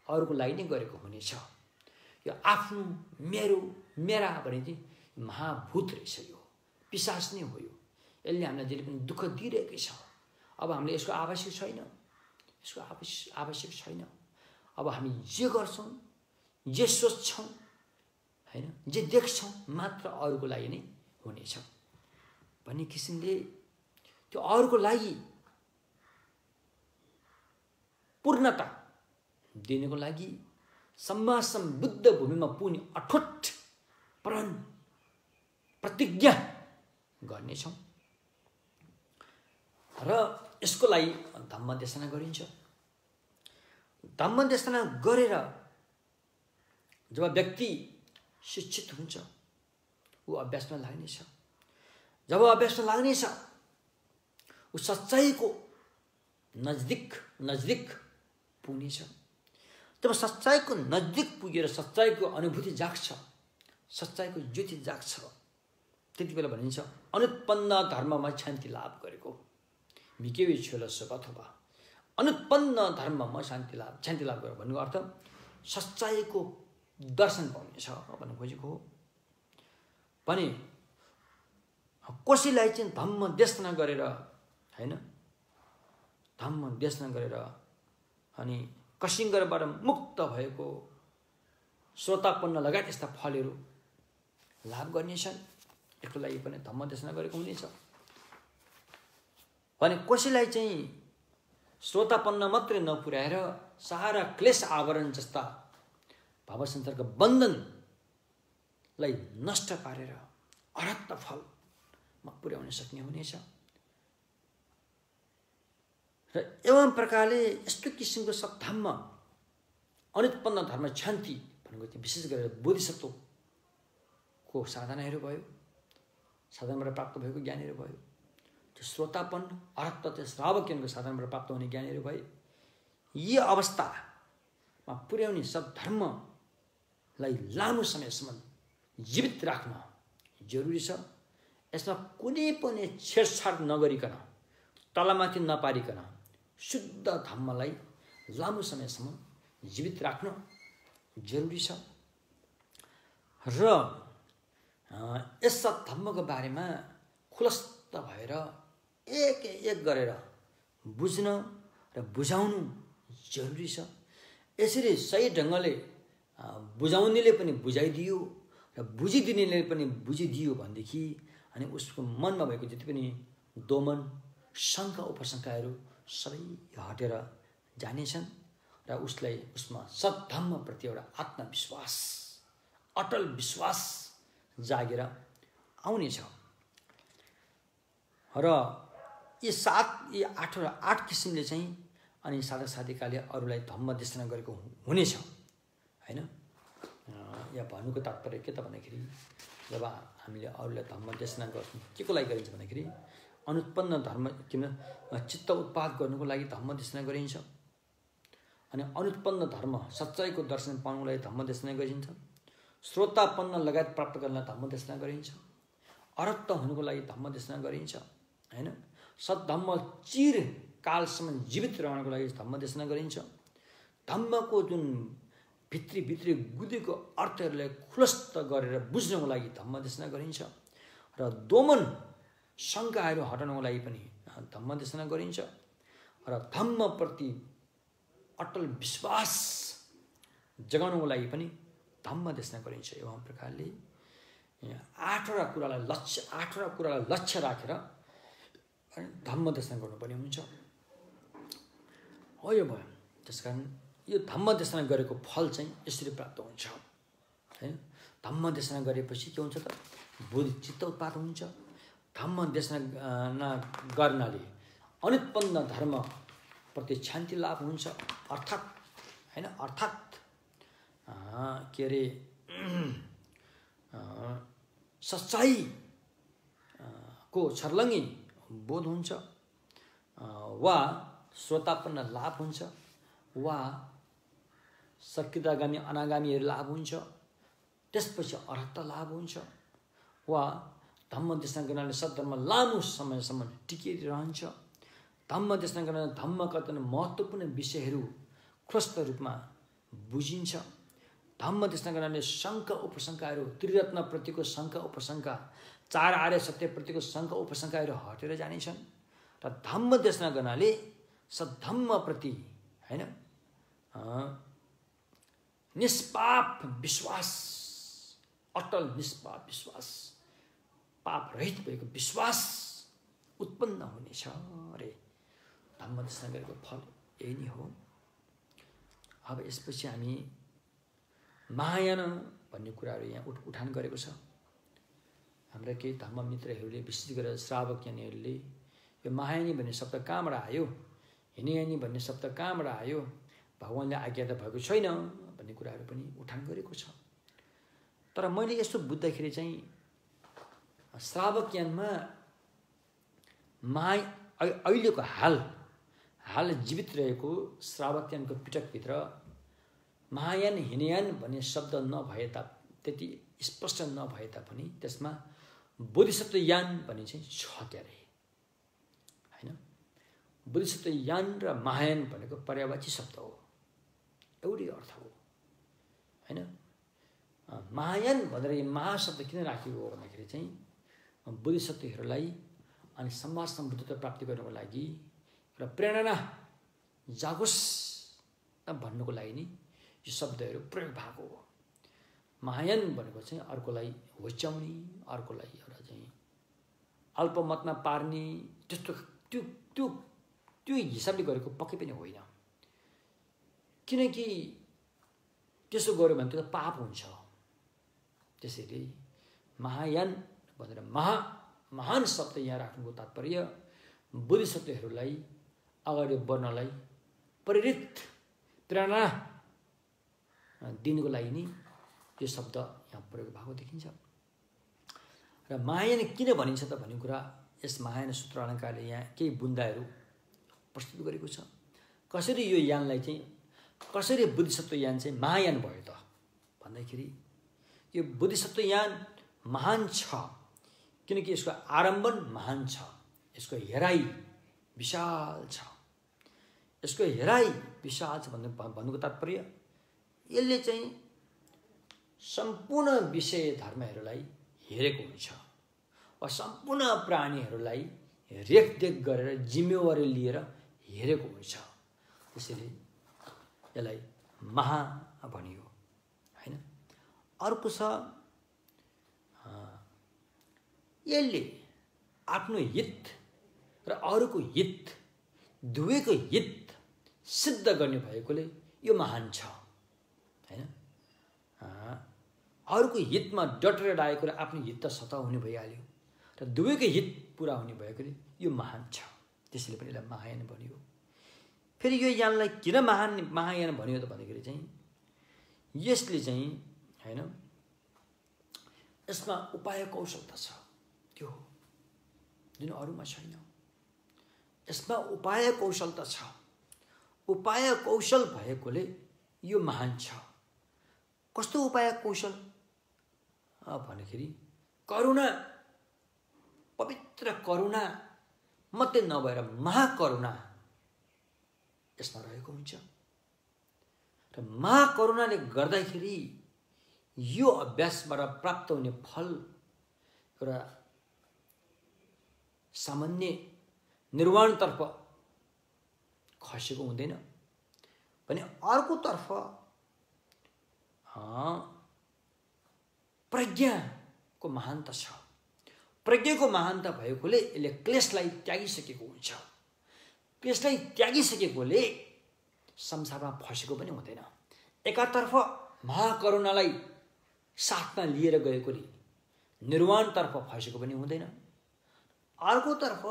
अरूको लागि नै गरेको हुनेछ। यो आफ्नो, मेरो, मेरा भने चाहिँ महाभूत रहेछ, यो पिशाच नै हो। यो यसले हामीलाई जहिले पनि दुःख दिइरहेकै छ। अब हामीले यसको आवश्यक छैन, यसको आवश्यक छैन। अब हामी जे गर्छौँ, जे सोच्छौँ, हैन, जे देख्छौँ मात्र अरूको लागि नै हुनेछ भन्ने किसिमले त्यो अरूको लागि पूर्णता दिनको लागि सम्मासम बुद्ध भूमिमा पुग्ने अठोट प्रण प्रतिज्ञा गर्नेछौँ र यसको लागि धम्म देशना गरिन्छ। धम्म देशना गरेर जब व्यक्ति शिक्षित हुन्छ ऊ अभ्यासमा लाग्नेछ। जब अभ्यासमा लाग्नेछ ऊ सच्चाइको नजदिक पुग्नेछ। जब सच्चाइको नजदिक पुगेर सच्चाइको अनुभूति जाग्छ, सच्चाइको ज्योति जाग्छ, त्यति बेला भनिन्छ अनुत्पन्न धर्ममा शान्ति लाभ गरेको मिकेवी छोला अथवा अनुत्पन्न धर्ममा शान्ति लाभ गरेको भन्नुको अर्थ सच्चाइको दर्शन पाउनेछ भन्नु खोजेको हो। भने कसैलाई चाहिँ धम्म देशना गरेर, हैन, धम्म देशना गरेर अनि कसिङ्गरबाट मुक्त भएको श्रोतापन्न लगायत यस्ता फलहरू लाभ गर्नेछन्, यसको लागि पनि धम्म देशना गरेको हुनेछ। भने कसैलाई चाहिँ श्रोतापन्न मात्रै नपुर्याएर सारा क्लेश आवरण जस्ता भाव संसारका बन्धनलाई नष्ट पारेर अरहत फलमा पुर्याउन सक्ने हुनेछ। र एवं प्रकारले यस्तो किसिमको सद्धम्म अनुत्पन्न धर्म शान्ति भनेको चाहिँ विशेष गरेर बोधिसत्वको साधनाहरू भयो, साधनाबाट प्राप्त भएको ज्ञानहरू भयो, त्यो श्रोतापन्न अरहत त्यो श्रावकको साधनाबाट प्राप्त हुने ज्ञानहरू भए। यी अवस्थामा पुर्याउने सद्धर्मलाई लामो समयसम्म जीवित राख्न जरुरी छ। यसमा कुनै पनि छेडछाड नगरिकन, तलमाथि नपारिकन शुद्ध धम्मलाई लामो समयसम्म जीवित राख्न जरुरी छ। र यस सद्धम्मको बारेमा खुलस्त भएर एक गरेर बुझ्न र बुझाउनु जरुरी छ। यसरी सही ढङ्गले बुझाउनेले पनि बुझाइदियो र बुझिदिनेले पनि बुझिदियो भनेदेखि अनि उसको मनमा भएको जति पनि दोमन, शङ्का, उपशङ्काहरू सबै हटेर जानेछन् र उसलाई उसमा सद्धम्मप्रति एउटा आत्मविश्वास, अटल विश्वास जागेर आउनेछ। र यी 8 किसिमले चाहिँ अनि साधक साधिकाले अरूलाई धम्म देशना गरेको हुनेछ, हैन। यहाँ भन्नुको तात्पर्य के त भन्दाखेरि जब हामीले अरूलाई धम्म देशना गर्छौँ के को लागि गरिन्छ भन्दाखेरि अनुत्पन्न धर्म किन चित्त उत्पाद गर्नुको लागि धम्म देशना गरिन्छ। अनि अनुत्पन्न धर्म सच्चाइको दर्शन पाउनुको लागि धम्म देशना गरिन्छ। श्रोतापन्न लगायत प्राप्त गर्न धम्म देशना गरिन्छ। अरहत हुनुको लागि धम्म देशना गरिन्छ, हैन। सद्धम्म चिर कालसम्म जीवित रहनको लागि धम्म देशना गरिन्छ। धम्मको जुन भित्री गुदेको अर्थहरूलाई खुलस्त गरेर बुझ्नको लागि धम्म देशना गरिन्छ। र दोमन शङ्काहरू हटाउनको लागि पनि धम्म देशना गरिन्छ। र धम्मप्रति अटल विश्वास जगाउनको लागि पनि धम्म देशना गरिन्छ। एवं प्रकारले 8वटा कुरालाई लक्ष्य राखेर धम्म देशना गर्नुपर्ने हुन्छ। हो यो भयो। त्यसकारण यो धम्म देशना गरेको फल चाहिँ यसरी प्राप्त हुन्छ हैन। धम्म देशना गरेपछि के हुन्छ त बुद्धि चित्त उत्पादन हुन्छ। धम्म देशना गर्नाले अनुत्पन्न धर्म प्रति शान्ति लाभ हुन्छ। अर्थात् हैन अर्थात् के अरे सच्चाई को छर्लङ्गी बोध हुन्छ वा श्रोतापन्न लाभ हुन्छ वा सकृतागामी अनागामीहरू लाभ हुन्छ। त्यसपछि अर्हता लाभ हुन्छ वा धम्म देशना गर्नाले सद्धर्म लामो समयसम्म टिकिरहन्छ। धम्म देशना गर्न धम्मका महत्त्वपूर्ण विषयहरू ख्रस्त रूपमा बुझिन्छ। धम्म देशना गर्नाले शङ्का उपशङ्काहरू त्रिरत्न प्रतिको शङ्का उपशङ्का 4 आर्य सत्य प्रतिको शङ्का उपशङ्काहरू हटेर जानेछन्। र धम्म देशना गर्नाले सद्धम्म प्रति हैन निष्पाप विश्वास, अटल निष्पाप विश्वास, पाप रहित भएको विश्वास उत्पन्न हुनेछ अरे। धम्म देशना गरेको फल यही नै हो। अब यसपछि हामी महायान भन्ने कुराहरू यहाँ उठान गरेको छ। हाम्रा केही धर्म मित्रहरूले विशेष गरेर श्रावकज्ञानीहरूले यो महायानी भन्ने शब्द कहाँबाट आयो, हिनयानी भन्ने शब्द कहाँबाट आयो, भगवानले आज्ञा त भएको छैन भन्ने कुराहरू पनि उठान गरेको छ। तर मैले यस्तो बुझ्दाखेरि चाहिँ श्रावकज्ञानमा अहिलेको हाल जीवित रहेको श्रावकज्ञानको पिटकभित्र महायान हिनयान भन्ने शब्द नभए त्यति स्पष्ट नभए तापनि त्यसमा बोधिसत्वयान भन्ने चाहिँ छ क्यारे हैन। बोधिसत्वयान र महायान भनेको पर्यायवाची शब्द हो, एउटै अर्थ हो हैन। महायान भनेर यो महाशब्द किन राखिएको हो भन्दाखेरि चाहिँ बोधिसत्वहरूलाई अनि समाज समृद्धता प्राप्ति गर्नको लागि र प्रेरणा जागोस् भन्नुको लागि नि यो शब्दहरू प्रयोग भएको हो। महायान भनेको चाहिँ अर्कोलाई होच्याउने, अर्कोलाई एउटा चाहिँ अल्पमतमा पार्ने, त्यस्तो त्यो हिसाबले गरेको पक्कै पनि होइन। किनकि त्यसो गर्यो भने त्यो पाप हुन्छ। त्यसैले महायान भनेर महान शब्द यहाँ राख्नुको तात्पर्य बोधिसत्वहरूलाई अगाडि बढ्नलाई प्रेरणा दिनको लागि नि यो शब्द यहाँ प्रयोग भएको देखिन्छ। र महायान किन भनिन्छ त भन्ने कुरा यस महायान सूत्र अलङ्कारले यहाँ केही बुन्दाहरू प्रस्तुत गरेको छ। कसरी यो यानलाई चाहिँ कसरी बोधिसत्व यान चाहिँ महायान भयो त भन्दाखेरि यो बोधिसत्व यान महान छ किनकि यसको आरम्भन महान छ, यसको हेराइ विशाल छ। यसको हेराइ विशाल छ भन्नुको तात्पर्य यसले चाहिँ सम्पूर्ण विषय धर्महरूलाई हेरेको हुन्छ वा सम्पूर्ण प्राणीहरूलाई रेखदेख गरेर जिम्मेवारी लिएर हेरेको हुन्छ। त्यसैले यसलाई महा भनियो हैन। अर्को छ यसले आफ्नो हित र अरूको हित दुवैको हित सिद्ध गर्ने भएकोले यो महान छ हैन। अरूको हितमा डटेर लागेको र आफ्नो हित त सता हुने भइहाल्यो र दुवैको हित पुरा हुने भएकोले यो महान छ। त्यसैले पनि यसलाई महायान भनियो। फेरि यो यानलाई किन महायान भनियो त भन्दाखेरि चाहिँ यसले चाहिँ हैन यसमा उपाय कौशलता छ, त्यो जुन अरूमा छैन। यसमा उपाय कौशलता छ। उपाय कौशल भएकोले यो महान छ। कस्तो उपाय कौशल भन्दाखेरि करुणा, पवित्र करुणा मात्रै नभएर महाकरुणा यसमा रहेको हुन्छ। र महाकरुणाले गर्दाखेरि यो अभ्यासबाट प्राप्त हुने फल एउटा सामान्य निर्वाणतर्फ खसेको हुँदैन भने अर्कोतर्फ प्रज्ञाको महानता छ। प्रज्ञाको महानता भएकोले यसले क्लेशलाई त्यागिसकेको हुन्छ। क्लेशलाई त्यागिसकेकोले संसारमा फसेको पनि हुँदैन। एकातर्फ महाकरुणालाई साथमा लिएर गएकोले निर्वाणतर्फ फसेको पनि हुँदैन, अर्कोतर्फ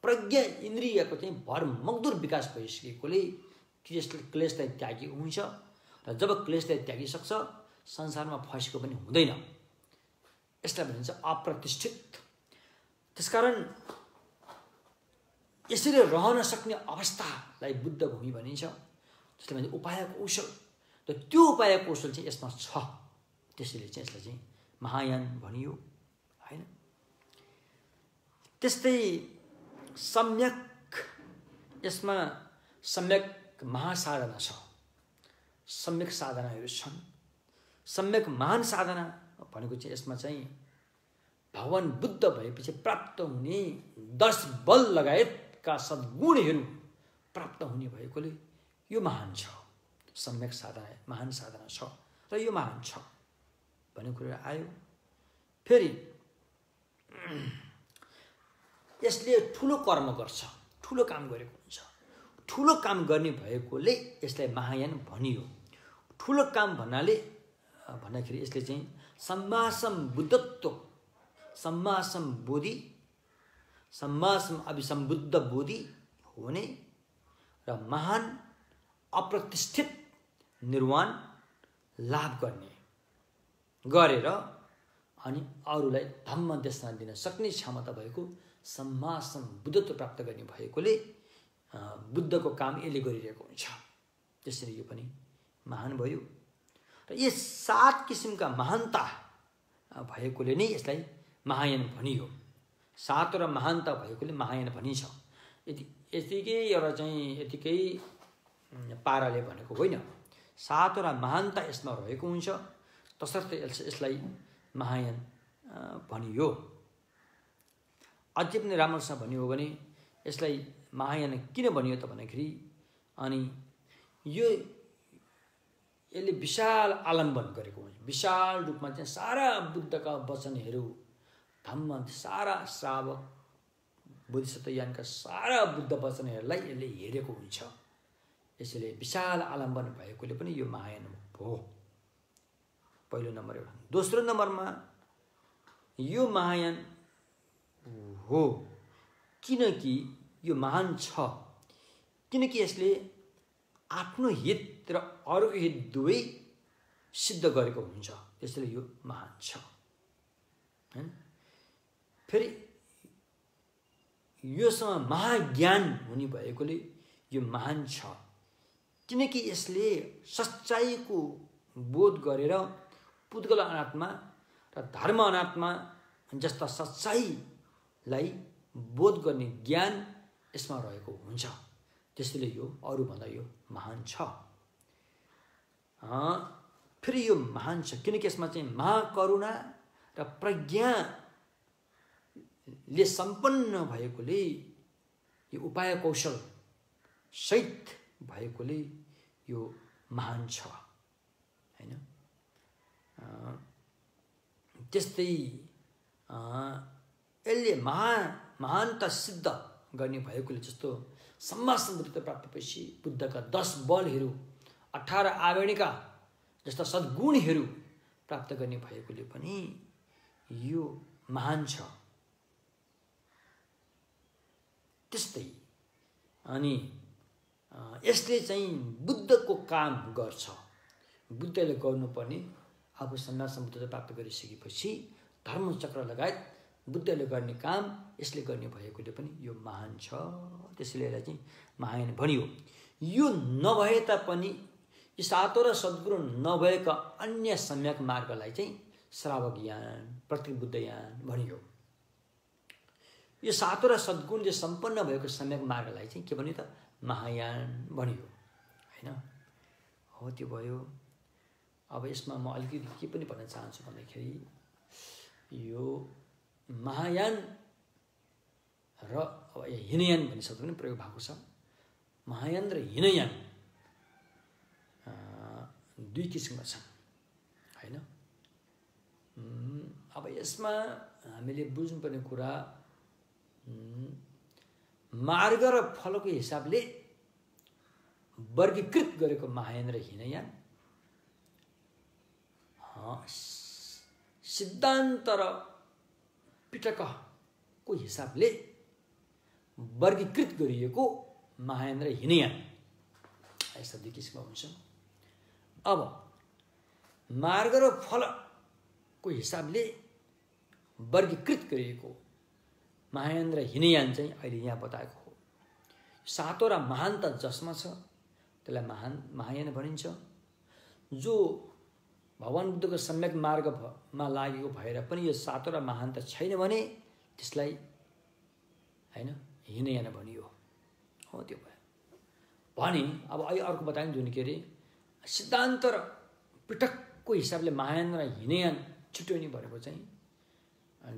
प्रज्ञा इन्द्रियको चाहिँ भरमग्दुर विकास भइसकेकोले क्लेशलाई त्यागेको हुन्छ र जब क्लेशलाई त्यागिसक्छ संसारमा फसेको पनि हुँदैन। यसलाई भनिन्छ अप्रतिष्ठित। त्यसकारण यसरी रहन सक्ने अवस्थालाई बुद्ध भूमि भनिन्छ। जसले भन्छ उपाय कौशल, र त्यो उपाय कौशल चाहिँ यसमा छ, त्यसैले चाहिँ यसलाई चाहिँ महायान भनियो हैन। त्यस्तै सम्यक, यसमा सम्यक महासाधना छ, सम्यक साधनाहरू छन्। सम्यक महान साधना भनेको चाहिँ यसमा चाहिँ भगवान बुद्ध भएपछि प्राप्त हुने 10 बल लगायतका सद्गुणहरू प्राप्त हुने भएकोले यो महान छ। सम्यक साधना महान साधना छ र यो महान छ भन्ने कुरा आयो। फेरि यसले ठुलो कर्म गर्छ, ठुलो काम गरेको हुन्छ। ठुलो काम गर्ने भएकोले यसलाई महायान भनियो। ठुलो काम भन्दाखेरि यसले चाहिँ सम्मासम बुद्धत्व, सम्मासम बोधि, सम्मासम अभिसम्बुद्ध बोधि हुने र महान अप्रतिष्ठित निर्वाण लाभ गरेर अनि अरूलाई धम्म देशना दिन सक्ने क्षमता भएको सम्मासम बुद्धत्व प्राप्त गर्ने भएकोले बुद्धको काम यसले गरिरहेको हुन्छ। त्यसरी यो पनि महान भयो। र यी 7 किसिमका महानता भएकोले नै यसलाई महायान भनियो। 7 महानता भएकोले महायान भनिन्छ। यतिकै एउटा चाहिँ यतिकै पाराले भनेको होइन। 7 महानता यसमा रहेको हुन्छ, तसर्थ यसलाई महायान भनियो। अझै पनि राम्रोसँग भनियो भने यसलाई महायान किन भनियो त भन्दाखेरि अनि यसले विशाल आलम्बन गरेको हुन्छ। विशाल रूपमा चाहिँ सारा बुद्धका वचनहरू, धम्म सारा श्रावक बोधिसत्व यानका सारा बुद्ध वचनहरूलाई यसले हेरेको हुन्छ। यसैले विशाल आलम्बन भएकोले पनि यो महायान हो। पहिलो नम्बर एउटा। दोस्रो नम्बरमा यो महायान हो किनकि यो महान छ, किनकि यसले आफ्नो हित र अरूको हित दुवै सिद्ध गरेको हुन्छ। त्यसैले यो महान छ हैन। फेरि योसँग महाज्ञान हुने भएकोले यो महान छ, किनकि यसले सच्चाइको बोध गरेर पुद्गल अनात्मा र धर्म अनात्मा जस्ता सच्चाइलाई बोध गर्ने ज्ञान यसमा रहेको हुन्छ। त्यसैले यो अरूभन्दा यो महान छ। फेरि यो महान छ किनकि यसमा चाहिँ महाकरुणा र प्रज्ञाले सम्पन्न भएकोले, यो उपाय कौशल सहित भएकोले यो महान छ हैन। त्यस्तै यसले महानता सिद्ध गर्ने भएकोले, जस्तो सम्मा सम्बुद्धता प्राप्त भएपछि बुद्धका 10 बलहरू 18 आवरणिका जस्ता सद्गुणहरू प्राप्त गर्ने भएकोले पनि यो महान छ। त्यस्तै अनि यसले चाहिँ बुद्धको काम गर्छ। बुद्धले गर्नुपर्ने आफू सम्मा सम्बुद्धता प्राप्त गरिसकेपछि धर्मचक्र लगायत बुद्धले गर्ने काम यसले गर्ने भएकोले पनि यो महान छ। त्यसैले यसलाई चाहिँ महायान भनियो। यो नभए तापनि यी 7 सद्गुण नभएका अन्य सम्यक मार्गलाई चाहिँ श्रावक यान, प्रतिबुद्ध यान भनियो। यो 7 सद्गुणले सम्पन्न भएको सम्यक मार्गलाई चाहिँ के भन्यो त? महायान भनियो हैन। हो त्यो भयो। अब यसमा म अलिकति के पनि भन्न चाहन्छु भन्दाखेरि यो महायान र अब हिनयान भन्ने शब्द पनि प्रयोग भएको छ। महायान र हिनयान 2 किसिमका छन् हैन। अब यसमा हामीले बुझ्नुपर्ने कुरा मार्ग र फलको हिसाबले वर्गीकृत गरेको महायान र हीनयान सिद्धान्त र पिटकको हिसाबले वर्गीकृत गरिएको महायान र हीनयान यस्ता दुई किसिमका हुन्छन्। अब मार्ग र फलको हिसाबले वर्गीकृत गरिएको महायान र हीनयान चाहिँ अहिले यहाँ बताएको हो। सातवटा महानता जसमा छ त्यसलाई महायान भनिन्छ। जो भगवान बुद्धको सम्यक मार्गमा लागेको भएर पनि यो सातवटा महानता छैन भने त्यसलाई हैन हीनयान भनियो हो। त्यो भयो भने अब अहिले अर्को बताएँ जुन के अरे सिद्धान्त र पिटकको हिसाबले महायान र हीनयान छुट्याउने भनेको चाहिँ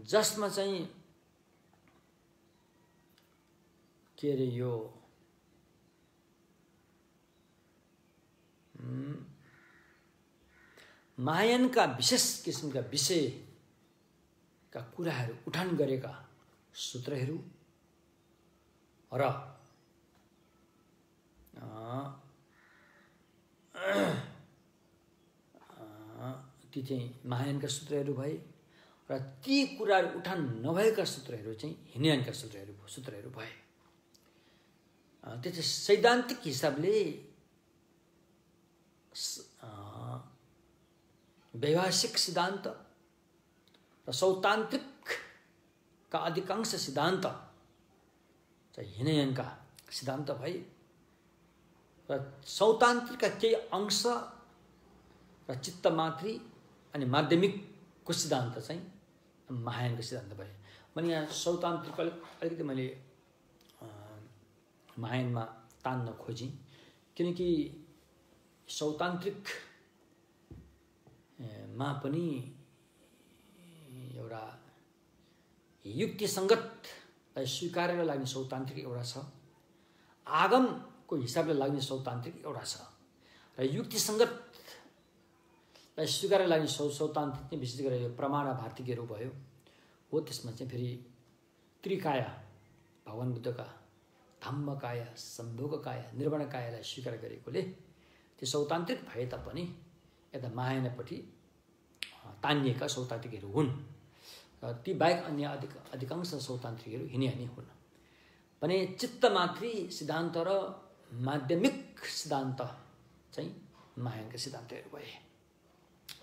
जसमा चाहिँ के अरे यो महायानका विशेष किसिमका विषयका कुराहरू उठान गरेका सूत्रहरू र ती चाहिँ महायानका सूत्रहरू भए र ती कुराहरू उठान नभएका सूत्रहरू चाहिँ हीनयानका सूत्रहरू भए। त्यो चाहिँ सैद्धान्तिक हिसाबले वैभाषिक सिद्धान्त र सौतान्त्रिकका अधिकांश सिद्धान्त चाहिँ हीनयानका सिद्धान्त भए र सौतान्त्रिकका केही अंश र चित्तमात्री अनि माध्यमिकको सिद्धान्त चाहिँ महायानको सिद्धान्त भए। मैले यहाँ सौतान्त्रिक अलिकति मैले महायानमा तान्न खोजेँ किनकि सौतान्त्रिकमा पनि एउटा युक्तिसङ्गतलाई स्वीकारेर लाग्ने सौतान्त्रिक एउटा छ, आगमको हिसाबले लाग्ने सौतान्त्रिक एउटा छ र युक्तिसङ्गतलाई स्वीकारेर लाग्ने सौतान्त्रिक चाहिँ विशेष गरेर प्रमाणवार्तिकहरू भयो हो। त्यसमा चाहिँ फेरि त्रिकाया भगवान बुद्धका धम्मकाय सम्भोगकाय निर्वाणकायलाई स्वीकार गरेकोले त्यो सौतान्त्रिक भए तापनि यता महायानपट्टि तानिएका सौतान्त्रिकहरू हुन् र ती बाहेक अन्य अधिकांश सौतान्त्रिकहरू हीनयानी हुन् भने चित्तमात्री सिद्धान्त र माध्यमिक सिद्धान्त चाहिँ महायानका सिद्धान्तहरू भए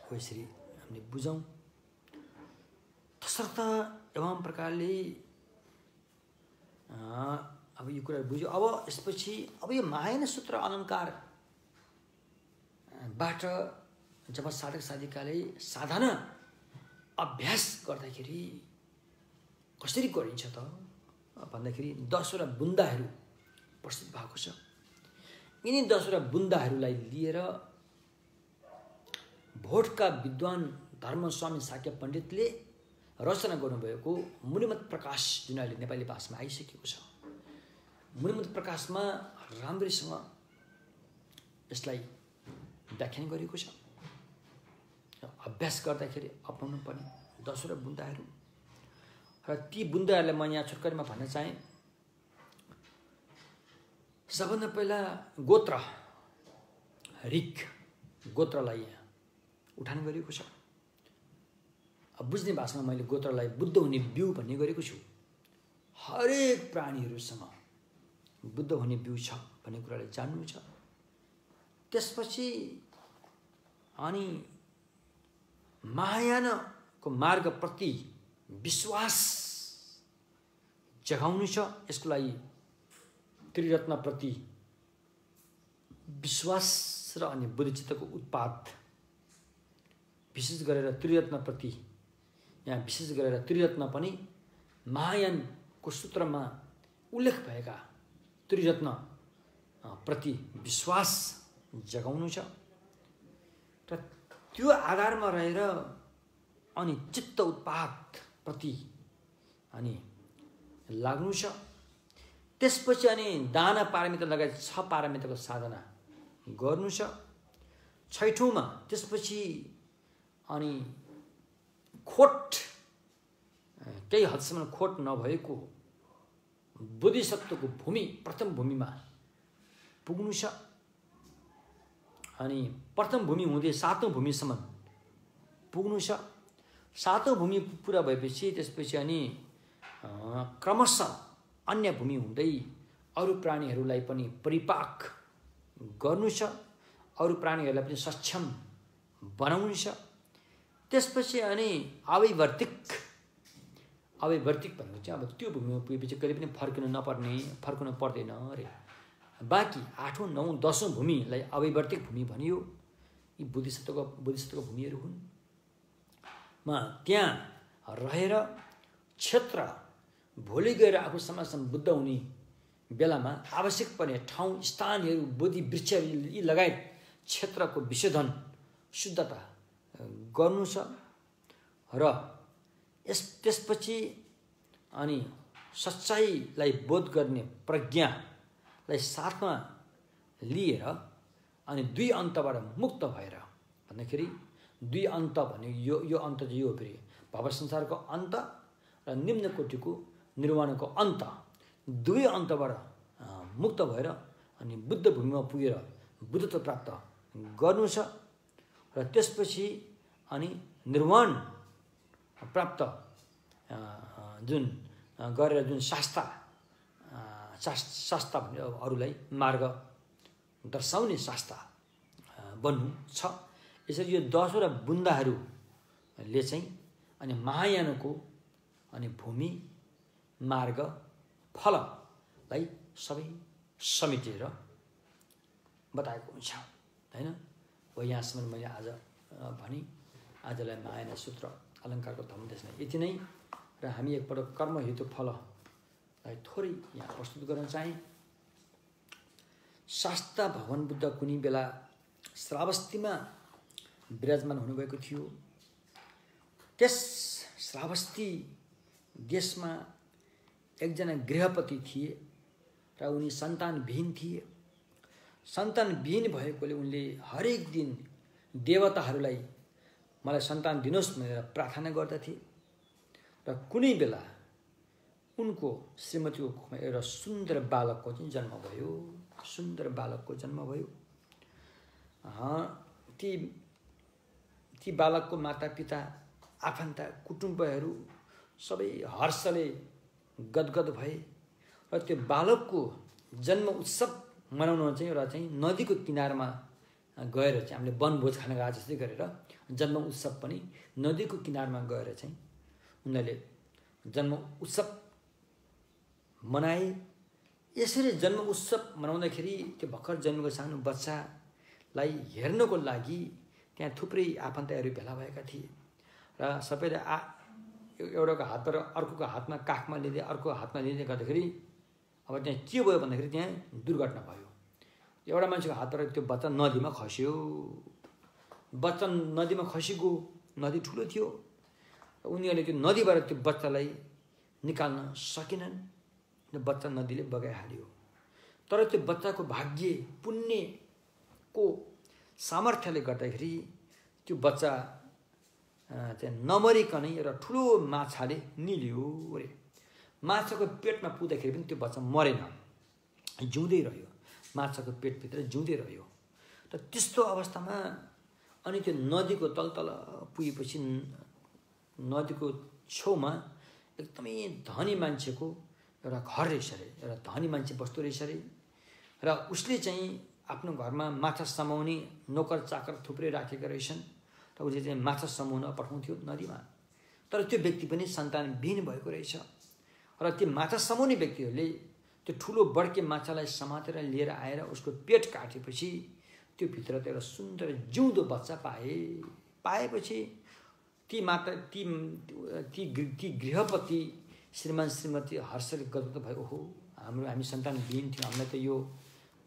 हो। यसरी हामीले बुझौँ। तसर्थ एवं प्रकारले अब यो कुरा बुझ्यो। अब यसपछि अब यो महायान सूत्र अलङ्कारबाट जब साधक साधिकाले साधना अभ्यास गर्दाखेरि कसरी गरिन्छ त भन्दाखेरि 10वटा बुन्दाहरू प्रस्तुत भएको छ। यिनी 10वटा बुन्दाहरूलाई लिएर भोटका विद्वान धर्मस्वामी साक्य पण्डितले रचना गर्नुभएको मुनिमत प्रकाश जुन अहिले नेपाली भाषामा आइसकेको छ। मुनिमत प्रकाशमा राम्रैसँग यसलाई व्याख्यान गरिएको छ। अभ्यास गर्दाखेरि अपनाउनु पर्ने 10वटा बुन्दाहरू र ती बुन्दाहरूलाई म यहाँ छोटकरीमा भन्न चाहेँ। सबभन्दा पहिला गोत्र ऋक गोत्रलाई यहाँ उठान गरिएको छ। अब बुझ्ने भाषामा मैले गोत्रलाई बुद्ध हुने बिउ भन्ने गरेको छु। हरेक प्राणीहरूसँग बुद्ध हुने बिउ छ भन्ने कुरालाई जान्नु छ। त्यसपछि अनि महायानको मार्गप्रति विश्वास जगाउनु छ। यसको लागि त्रिरत्नप्रति विश्वास र अनि बुद्धिचित्तको उत्पाद विशेष गरेर त्रिरत्नप्रति यहाँ विशेष गरेर त्रिरत्न पनि महायानको सूत्रमा उल्लेख भएका त्रिरत्न प्रति विश्वास जगाउनु छ र त्यो आधारमा रहेर अनि चित्त उत्पाद प्रति अनि लाग्नु छ। त्यसपछि अनि दाना पारमिता लगायत 6 पारमिताको साधना गर्नु छ। 6औँमा त्यसपछि अनि खोट केही हदसम्म खोट नभएको बोधिसत्वको भूमि प्रथम भूमिमा पुग्नु छ। अनि प्रथम भूमि हुँदै 7औं भूमिसम्म पुग्नु छ। 7औं भूमि पुरा भएपछि त्यसपछि अनि क्रमशः अन्य भूमि हुँदै अरू प्राणीहरूलाई पनि परिपाक गर्नु छ, अरू प्राणीहरूलाई पनि सक्षम बनाउनु छ। त्यसपछि अनि आविवर्तिक भनेको चाहिँ अब त्यो भूमिमा पुगेपछि कहिले पनि फर्कनु पर्दैन अरे। बाँकी 8औं 9औं 10औं भूमिलाई आविवर्तिक भूमि भनियो। यी बोधिसत्वको भूमिहरू हुन्। त्यहाँ रहेर क्षेत्र भोलि गएर आफू समाजमा बुद्ध हुने बेलामा आवश्यक पर्ने ठाउँ स्थानहरू बोधि वृक्षहरू यी लगायत क्षेत्रको विशोधन शुद्धता गर्नु छ र त्यसपछि अनि सच्चाइलाई बोध गर्ने प्रज्ञालाई साथमा लिएर अनि दुई अन्तबाट मुक्त भएर भन्दाखेरि दुई अन्त भन्ने यो अन्त चाहिँ यो हो फेरि भव संसारको अन्त र निम्न कोटिको निर्वाणको अन्त, दुई अन्तबाट मुक्त भएर अनि बुद्ध भूमिमा पुगेर बुद्धत्व प्राप्त गर्नु छ र त्यसपछि अनि निर्वाण प्राप्त जुन गरेर जुन शास्ता भन्ने अरूलाई मार्ग दर्शाउने शास्ता बन्नु छ। यसरी यो 10वटा बुन्दाहरूले चाहिँ अनि महायानको अनि भूमि मार्ग फललाई सबै समेटेर बताएको हुन्छ हैन। हो यहाँसम्म मैले आज भने आजलाई महायान सूत्र अलङ्कारको धम्देशमा यति नै र हामी एकपल्ट कर्म हेतु फललाई थोरै यहाँ प्रस्तुत गर्न चाहे। शास्ता भगवान बुद्ध कुनै बेला श्रावस्तीमा विराजमान हुनुभएको थियो। त्यस श्रावस्ती देशमा एकजना गृहपति थिए र उनी सन्तानविहीन थिए। सन्तानविहीन भएकोले उनले हरेक दिन देवताहरूलाई मलाई सन्तान दिनुहोस् भनेर प्रार्थना गर्दथे र कुनै बेला उनको श्रीमतीको कुखमा एउटा सुन्दर बालकको चाहिँ जन्म भयो। सुन्दर बालकको जन्म भयो। ती बालकको मातापिता आफन्त कुटुम्बहरू सबै हर्षले गदगद भए र त्यो बालकको जन्म उत्सव मनाउन चाहिँ एउटा चाहिँ नदीको किनारमा गएर चाहिँ हामीले वनभोज खान गए जस्तै गरेर जन्म उत्सव पनि नदीको किनारमा गएर चाहिँ उनीहरूले जन्म उत्सव मनाए। यसरी जन्म उत्सव मनाउँदाखेरि त्यो भर्खर जन्मेको सानो बच्चालाई हेर्नको लागि त्यहाँ थुप्रै आफन्तहरू भेला भएका थिए र सबैले एउटाको हातबाट अर्कोको हातमा काखमा लिँदै अर्को हातमा लिँदै गर्दाखेरि अब त्यहाँ के भयो भन्दाखेरि त्यहाँ दुर्घटना भयो। एउटा मान्छेको हातबाट त्यो बच्चा नदीमा खस्यो। बच्चा नदीमा खसिगयो। नदी ठुलो थियो र उनीहरूले त्यो नदीबाट त्यो बच्चालाई निकाल्न सकेनन्। त्यो बच्चा नदीले बगाइहाल्यो। तर त्यो बच्चाको भाग्य पुण्यको सामर्थ्यले गर्दाखेरि त्यो बच्चा चाहिँ नमरिकनै एउटा ठुलो माछाले निल्यो अरे। माछाको पेटमा पुग्दाखेरि पनि त्यो बच्चा मरेन, जिउँदै रह्यो। माछाको पेटभित्र जिउँदै रह्यो। र त्यस्तो अवस्थामा अनि त्यो नदीको तलतल पुगेपछि नदीको छेउमा एकदमै धनी मान्छेको एउटा घर रहेछ अरे। एउटा धनी मान्छे बस्दो रहेछ अरे र उसले चाहिँ आफ्नो घरमा माछा समाउने नोकर चाकर थुप्रै राखेका रहेछन् र उसले चाहिँ माछा समाउन पठाउँथ्यो नदीमा। तर त्यो व्यक्ति पनि सन्तानविहीन भएको रहेछ र त्यो माछा समाउने व्यक्तिहरूले त्यो ठुलो बड्के माछालाई समातेर लिएर आएर उसको पेट काटेपछि त्यो भित्र त एउटा सुन्दर जिउँदो बच्चा पाएपछि ती गृहपति श्रीमान श्रीमती हर्षले गदगद भयो। हो हामी सन्तानविहीन थियौँ, हामीलाई त यो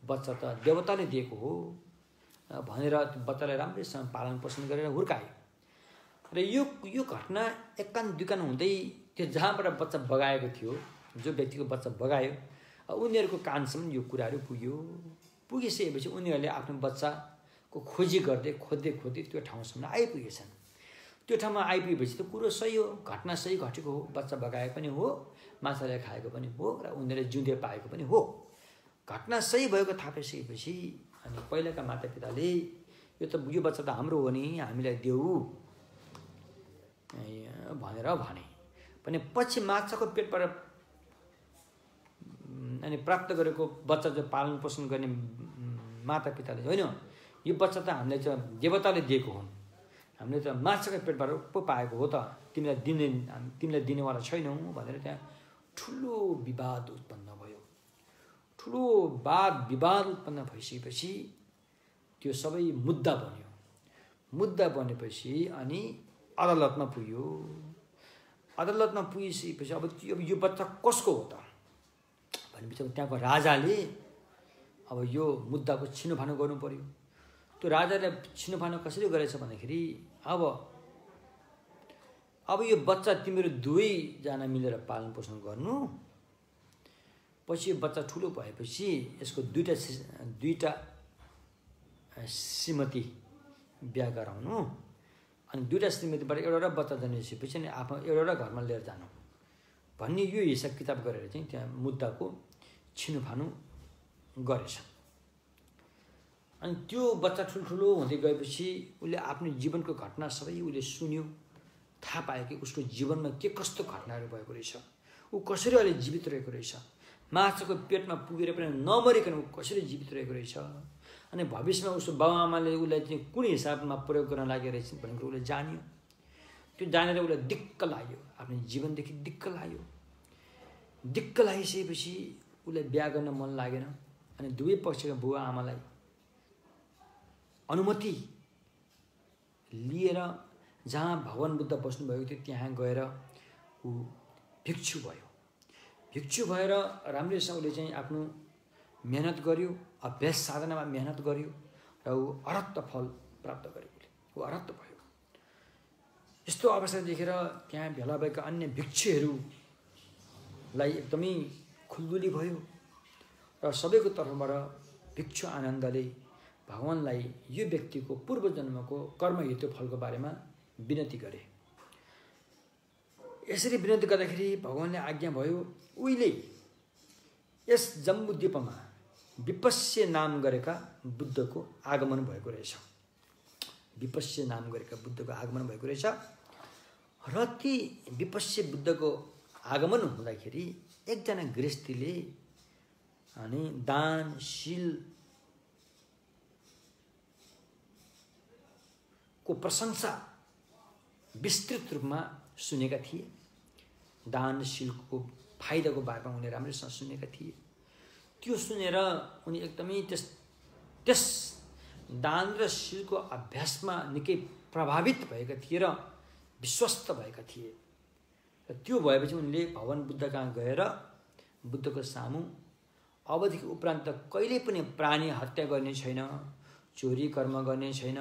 बच्चा त देवताले दिएको हो भनेर बच्चालाई राम्रैसँग पालन पोषण गरेर हुर्काए। र यो घटना एकान दुकान हुँदै त्यो जहाँबाट बच्चा बगाएको थियो, जो व्यक्तिको बच्चा बगायो, उनीहरूको कानसम्म यो कुराहरू पुगिसकेपछि उनीहरूले आफ्नो बच्चाको खोजी गर्दै खोज्दै त्यो ठाउँसम्म आइपुगेछन्। त्यो ठाउँमा आइपुगेपछि त कुरो सही हो, घटना सही घटेको हो। बच्चा बगाएको पनि हो, माछाले खाएको पनि हो र उनीहरूले जिउँदै पाएको पनि हो। घटना सही भएको थाहा पाइसकेपछि अनि पहिलाका मातापिताले यो बच्चा त हाम्रो हो नि, हामीलाई देऊ भनेर भने पछि माछाको पेटबाट अनि प्राप्त गरेको बच्चा जो पालन पोषण गर्ने मातापिताले होइन, यो बच्चा त हामीले चाहिँ देवताले दिएको हो, हामीले त माछाको पेटबाट पो पाएको हो त, तिमीलाई दिनेवाला छैनौँ भनेर त्यहाँ ठुलो विवाद उत्पन्न भयो। ठुलो विवाद उत्पन्न भइसकेपछि त्यो सबै मुद्दा बन्यो। मुद्दा बनेपछि अनि अदालतमा पुग्यो। अदालतमा पुगिसकेपछि अब यो बच्चा कसको हो त भनेपछि त्यहाँको राजाले अब यो मुद्दाको छिनोफानो गर्नु पर्यो। त्यो राजाले छिनोफानो कसरी गरेछ भन्दाखेरि अब यो बच्चा तिमीहरू दुवैजना मिलेर पालन पोषण गर्नु, पछि यो बच्चा ठुलो भएपछि यसको दुईटा श्रीमती बिहा गराउनु, अनि दुईटा श्रीमतीबाट एउटा बच्चा जन्मिसकेपछि अनि आफ्नो एउटा घरमा लिएर जानु भन्ने यो हिसाब किताब गरेर चाहिँ त्यहाँ मुद्दाको छिनोफानो गरेछ। अनि त्यो बच्चा ठुल्ठुलो हुँदै गएपछि उसले आफ्नो जीवनको घटना सबै उसले सुन्यो, थाहा पायो कि उसको जीवनमा के कस्तो घटनाहरू भएको रहेछ, ऊ कसरी अहिले जीवित रहेको रहेछ, माछाको पेटमा पुगेर पनि नमरिकन ऊ कसरी जीवित रहेको रहेछ, अनि भविष्यमा उसको बाबुआमाले उसलाई चाहिँ कुन हिसाबमा प्रयोग गर्न लागेको रहेछ भन्ने कुरो उसले जान्यो। त्यो जानेर उसलाई दिक्क लाग्यो, आफ्नो जीवनदेखि दिक्क लाग्यो। दिक्क लागिसकेपछि उसलाई बिहा गर्न मन लागेन। अनि दुवै पक्षका बुवा आमालाई अनुमति लिएर जहाँ भगवान बुद्ध बस्नुभएको थियो त्यहाँ गएर ऊ भिक्षु भयो। भिक्षु भएर राम्रैसँगले चाहिँ आफ्नो मेहनत गर्यो, अभ्यास साधनामा मेहनत गर्यो र ऊ अरहत फल प्राप्त गर्यो। ऊ अरहत भयो। यस्तो अवस्था देखेर त्यहाँ भेला भएका अन्य भिक्षुहरूलाई एकदमै खुल्दुली भयो र सबैको तर्फबाट भिक्षु आनन्दले भगवानलाई यो व्यक्तिको पूर्व जन्मको कर्म हेतु फलको बारेमा विनती गरे। यसरी विनती गर्दाखेरि भगवानले आज्ञा भयो, उहिले यस जम्बुद्वीपमा विपश्य नाम गरेका बुद्धको आगमन भएको रहेछ। विपश्य नाम गरेका बुद्धको आगमन भएको रहेछ र ती विपश्य बुद्धको आगमन हुँदाखेरि एकजना गृहस्थीले अनि दानशील को प्रशंसा विस्तृत रूपमा सुनेका थिए। दानशीलको फाइदाको बारेमा उनले राम्रैसँग सुनेका थिए। त्यो सुनेर उनी एकदमै त्यस दान र शीलको अभ्यासमा निकै प्रभावित भएका थिए र विश्वस्त भएका थिए। र त्यो भएपछि उनले भगवान बुद्ध कहाँ गएर बुद्धको सामु अवधिको उपरान्त कहिले पनि प्राणी हत्या गर्ने छैन, चोरी कर्म गर्ने छैन,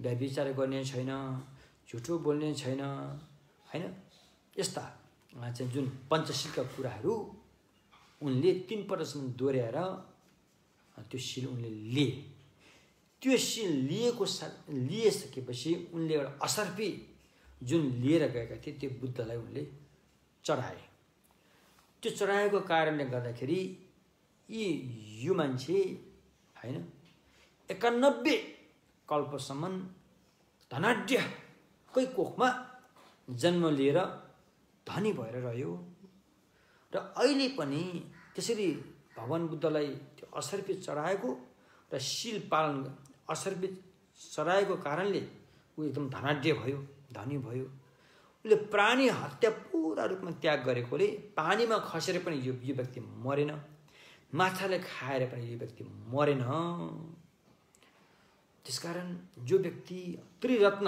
व्यभिचार गर्ने छैन, झुठो बोल्ने छैन, हैन, यस्ता चाहिँ जुन पञ्चशीलका कुराहरू उनले 3 पटकसम्म दोहोऱ्याएर त्यो शील उनले लिए। त्यो शील लिएसकेपछि उनले एउटा असर्पी जुन लिएर गएका थिए त्यो बुद्धलाई उनले चढाए। त्यो चढाएको कारणले गर्दाखेरि यो मान्छे हैन 91 कल्पसम्म धनाढ्यकै कोखमा जन्म लिएर धनी भएर रह्यो र अहिले पनि त्यसरी भगवान बुद्धलाई त्यो असर्पी चढाएको र शील पालन असर्पी चढाएको कारणले ऊ एकदम धनाढ्य भयो, धनी भयो। उसले प्राणी हत्या पुरा रूपमा त्याग गरेकोले पानीमा खसेर पनि यो व्यक्ति मरेन, माछाले खाएर पनि यो व्यक्ति मरेन। त्यसकारण जो व्यक्ति त्रिरत्न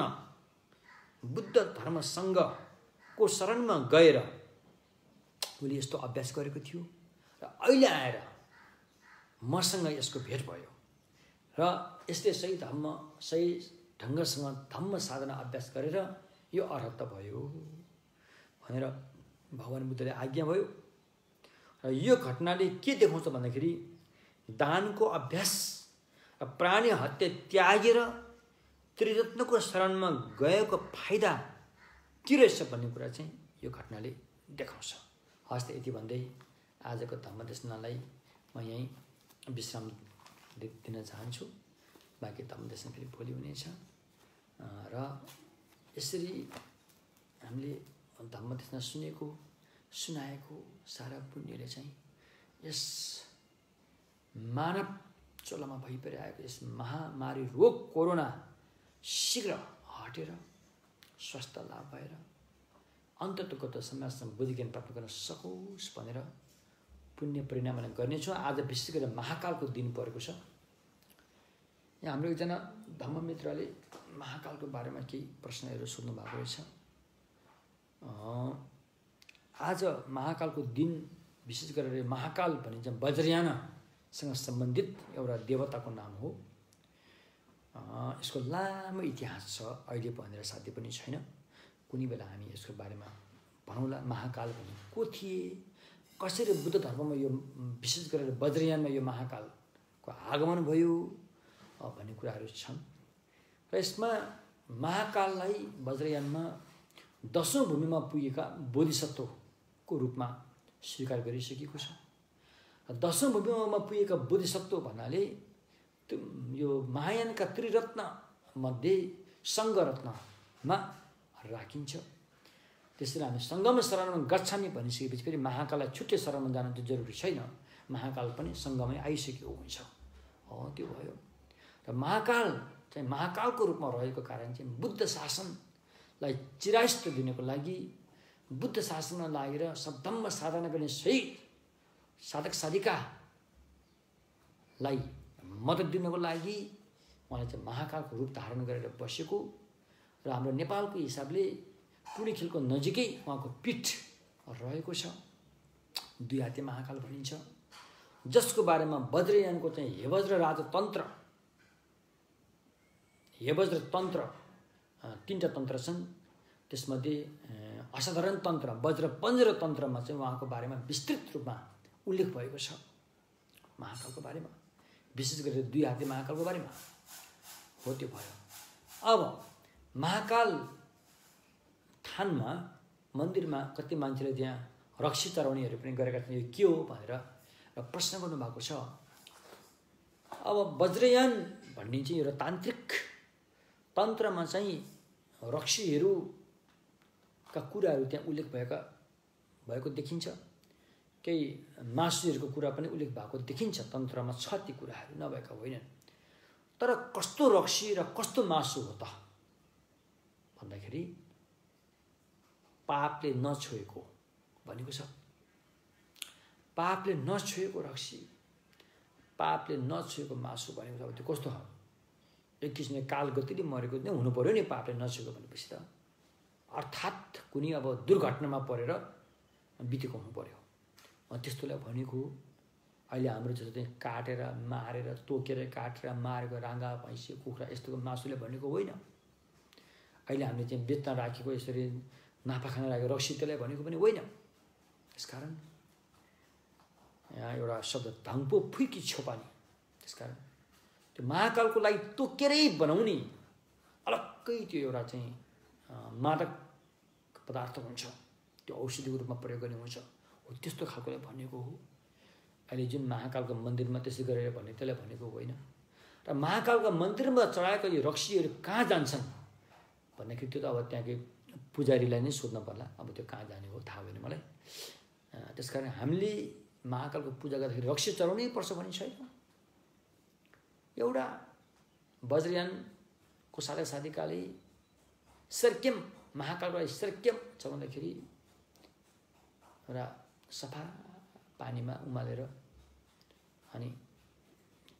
बुद्ध धर्मसँगको शरणमा गएर उसले यस्तो अभ्यास गरेको थियो र अहिले आएर मसँग यसको भेट भयो र यसले सही ढङ्गसँग धम्म साधना अभ्यास गरेर यो अरहत भयो भनेर भगवान बुद्धले आज्ञा भयो। र यो घटनाले के देखाउँछ भन्दाखेरि दानको अभ्यास र प्राणी हत्या त्यागेर त्रिरत्नको शरणमा गएको फाइदा के रहेछ भन्ने कुरा चाहिँ यो घटनाले देखाउँछ। हस् त यति भन्दै आजको धम्मदेशनालाई म यहीँ विश्राम दिन चाहन्छु। बाँकी धम्मदेशमा फेरि भोलि हुनेछ। र यसरी हामीले धम्मदेशमा सुनेको सुनाएको सारा पुण्यले चाहिँ यस मानव चोलामा भइपरिआएको यस महामारी रोग कोरोना शीघ्र हटेर स्वास्थ्य लाभ भएर अन्ततोगत समाजमा बुद्धि ज्ञान प्राप्त गर्न सकोस् भनेर पुण्य परिणामले गर्नेछौँ। आज विशेष गरेर महाकालको दिन परेको छ। यहाँ हाम्रो एकजना धम्ममित्रले महाकालको बारेमा केही प्रश्नहरू सोध्नु भएको रहेछ। आज महाकालको दिन विशेष गरेर महाकाल भनिन्छ वज्रयानसँग सम्बन्धित एउटा देवताको नाम हो। यसको लामो इतिहास छ, अहिले भनेर साध्य पनि छैन। कुनै बेला हामी यसको बारेमा भनौँला। महाकाल भने को थिए, कसरी बुद्ध धर्ममा यो विशेष गरेर वज्रयानमा यो महाकालको आगमन भयो भन्ने कुराहरू छन्। र यसमा महाकाललाई वज्रयानमा 10औं भूमिमा पुगेका बोधिसत्वको रूपमा स्वीकार गरिसकेको छ। 10औं भूमिमा पुगेका बोधिसत्व भन्नाले यो महायानका त्रिरत्न मध्ये सङ्घरत्नमा राखिन्छ। त्यसरी हामी सङ्गम शरणमा गच्छामि भनिसकेपछि फेरि महाकाललाई छुट्टै शरणमा जान त जरुरी छैन। महाकाल पनि सङ्गमै आइसकेको हुन्छ। त्यो भयो। र महाकाल चाहिँ महाकालको रूपमा रहेको कारण चाहिँ बुद्ध शासनलाई चिरायस्त दिनको लागि, बुद्ध शासनमा लागेर धम्म साधना गर्ने सही साधक साधिकालाई मद्दत दिनको लागि उहाँले चाहिँ महाकालको रूप धारण गरेर बसेको। र हाम्रो नेपालको हिसाबले पुणेखिलको नजिकै उहाँको पीठ रहेको छ। 2 हाते महाकाल भनिन्छ, जसको बारेमा वज्रयानको चाहिँ हेवज्र राजतन्त्र, हेवज्र तन्त्र 3टा तन्त्र छन्। त्यसमध्ये असाधारण तन्त्र वज्र पञ्जर तन्त्रमा चाहिँ उहाँको बारेमा विस्तृत रूपमा उल्लेख भएको छ। महाकालको बारेमा विशेष गरेर 2 हाते महाकालको बारेमा हो। त्यो भयो। अब महाकाल थानमा मन्दिरमा कति मान्छेले त्यहाँ रक्सी चढाउनेहरू पनि गरेका थिए। यो के हो भनेर प्रश्न गर्नुभएको छ। अब वज्रयान भन्ने चाहिँ एउटा तान्त्रिक तन्त्रमा चाहिँ रक्सीहरूका कुराहरू त्यहाँ उल्लेख भएको देखिन्छ। केही मासुहरूको कुरा पनि उल्लेख भएको देखिन्छ। तन्त्रमा छ ती कुराहरू, नभएका होइनन्। तर कस्तो रक्सी र कस्तो मासु हो त भन्दाखेरि पापले नछोएको भनेको छ। पापले नछोएको रक्सी, पापले नछोएको मासु भनेको छ। अब त्यो कस्तो हो? एक किसिमले कालगतिले मरेको नै हुनु पर्यो नि पापले नछोएको भनेपछि त। अर्थात् कुनै अब दुर्घटनामा परेर बितेको हुनु पर्यो। त्यस्तोलाई भनेको अहिले हाम्रो जस्तो चाहिँ काटेर मारेर तोकेर काटेर मारेको राँगा भैँसी कुखुरा यस्तोको मासुले भनेको होइन। अहिले हामीले चाहिँ बेच्न राखेको यसरी नाफा खान राखेको रक्सी त्यसलाई भनेको पनि होइन। त्यसकारण यहाँ एउटा शब्द धाङपो फुर्की छोपानी। त्यसकारण त्यो महाकालको लागि तोकेरै बनाउने अलग्गै त्यो एउटा चाहिँ मादक पदार्थ हुन्छ। त्यो औषधिको रूपमा प्रयोग गर्ने हुन्छ। हो त्यस्तो खालकोलाई भनेको हो। अहिले जुन महाकालको मन्दिरमा त्यसै गरेर भन्ने त्यसलाई भनेको होइन। र महाकालको मन्दिरमा चढाएका यो रक्सीहरू कहाँ जान्छन् भन्दाखेरि त्यो त अब त्यहाँकै पुजारीलाई नै सोध्न पर्ला। अब त्यो कहाँ जाने हो थाहा भएन मलाई। त्यसकारण हामीले महाकालको पूजा गर्दाखेरि रक्सी चढाउनै पर्छ भन्ने छैन। एउटा वज्रयानको साधक साधिकाले सर्क्यम महाकाललाई सर्क्यम चढाउँदाखेरि एउटा सफा पानीमा उमालेर अनि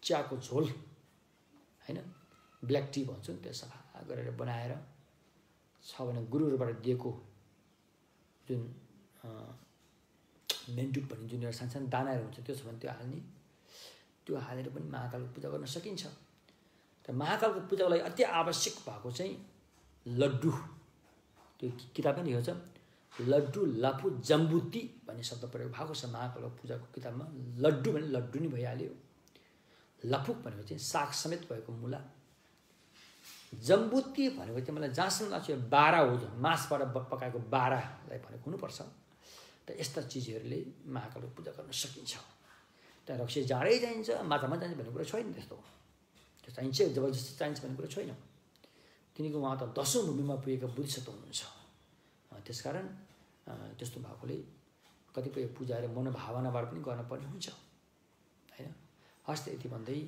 चियाको झोल होइन ब्ल्याक टी भन्छौँ त्यो सफा गरेर बनाएर छ भने गुरुहरूबाट दिएको जुन मेन्टुक भन्ने जुन एउटा सानो सानो दानाहरू हुन्छ त्यो छ भने त्यो हाल्ने, त्यो हालेर पनि महाकालको पूजा गर्न सकिन्छ। र महाकालको पूजाको लागि अति आवश्यक भएको चाहिँ लड्डु। त्यो किताबमै लेखेको छ लड्डु लाफु जम्बुती भन्ने शब्द प्रयोग भएको छ महाकालको पूजाको किताबमा। लड्डु भने लड्डु नै भइहाल्यो। लफुक भनेको चाहिँ साग समेत भएको मुला। जम्बुती भनेको चाहिँ मलाई जहाँसम्म लाग्छ बारा हो, मासबाट पकाएको बारालाई भनेको हुनुपर्छ। त यस्ता चिजहरूले महाकालको पूजा गर्न सकिन्छ। त्यहाँ रक्सी जाँडै जाइन्छ, माछामा जान्छ भन्ने कुरा छैन। त्यस्तो त्यो चाहिन्छ जबरजस्ती चाहिन्छ भन्ने कुरा छैन किनकि उहाँ त 10औं भूमिमा पुगेका बुद्धिसत्व हुनुहुन्छ त्यसकारण त्यस्तो भएकोले कतिपय पूजाहरू मनोभावनाबाट पनि गर्न पर्ने हुन्छ हैन हस्त यति भन्दै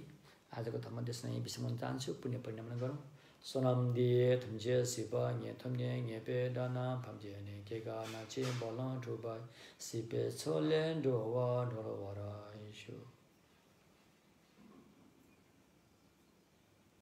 आजको धर्मदेश नै विसम्म चाहन्छु पुण्य परिणाम गरौँ सोनम दे थम्जे सिप न्ये थम्ने न्ये पे दाना फम्जे ने केगा ना चे बल ठुबा सिपे छोले डोवा ढोरो वरा इशु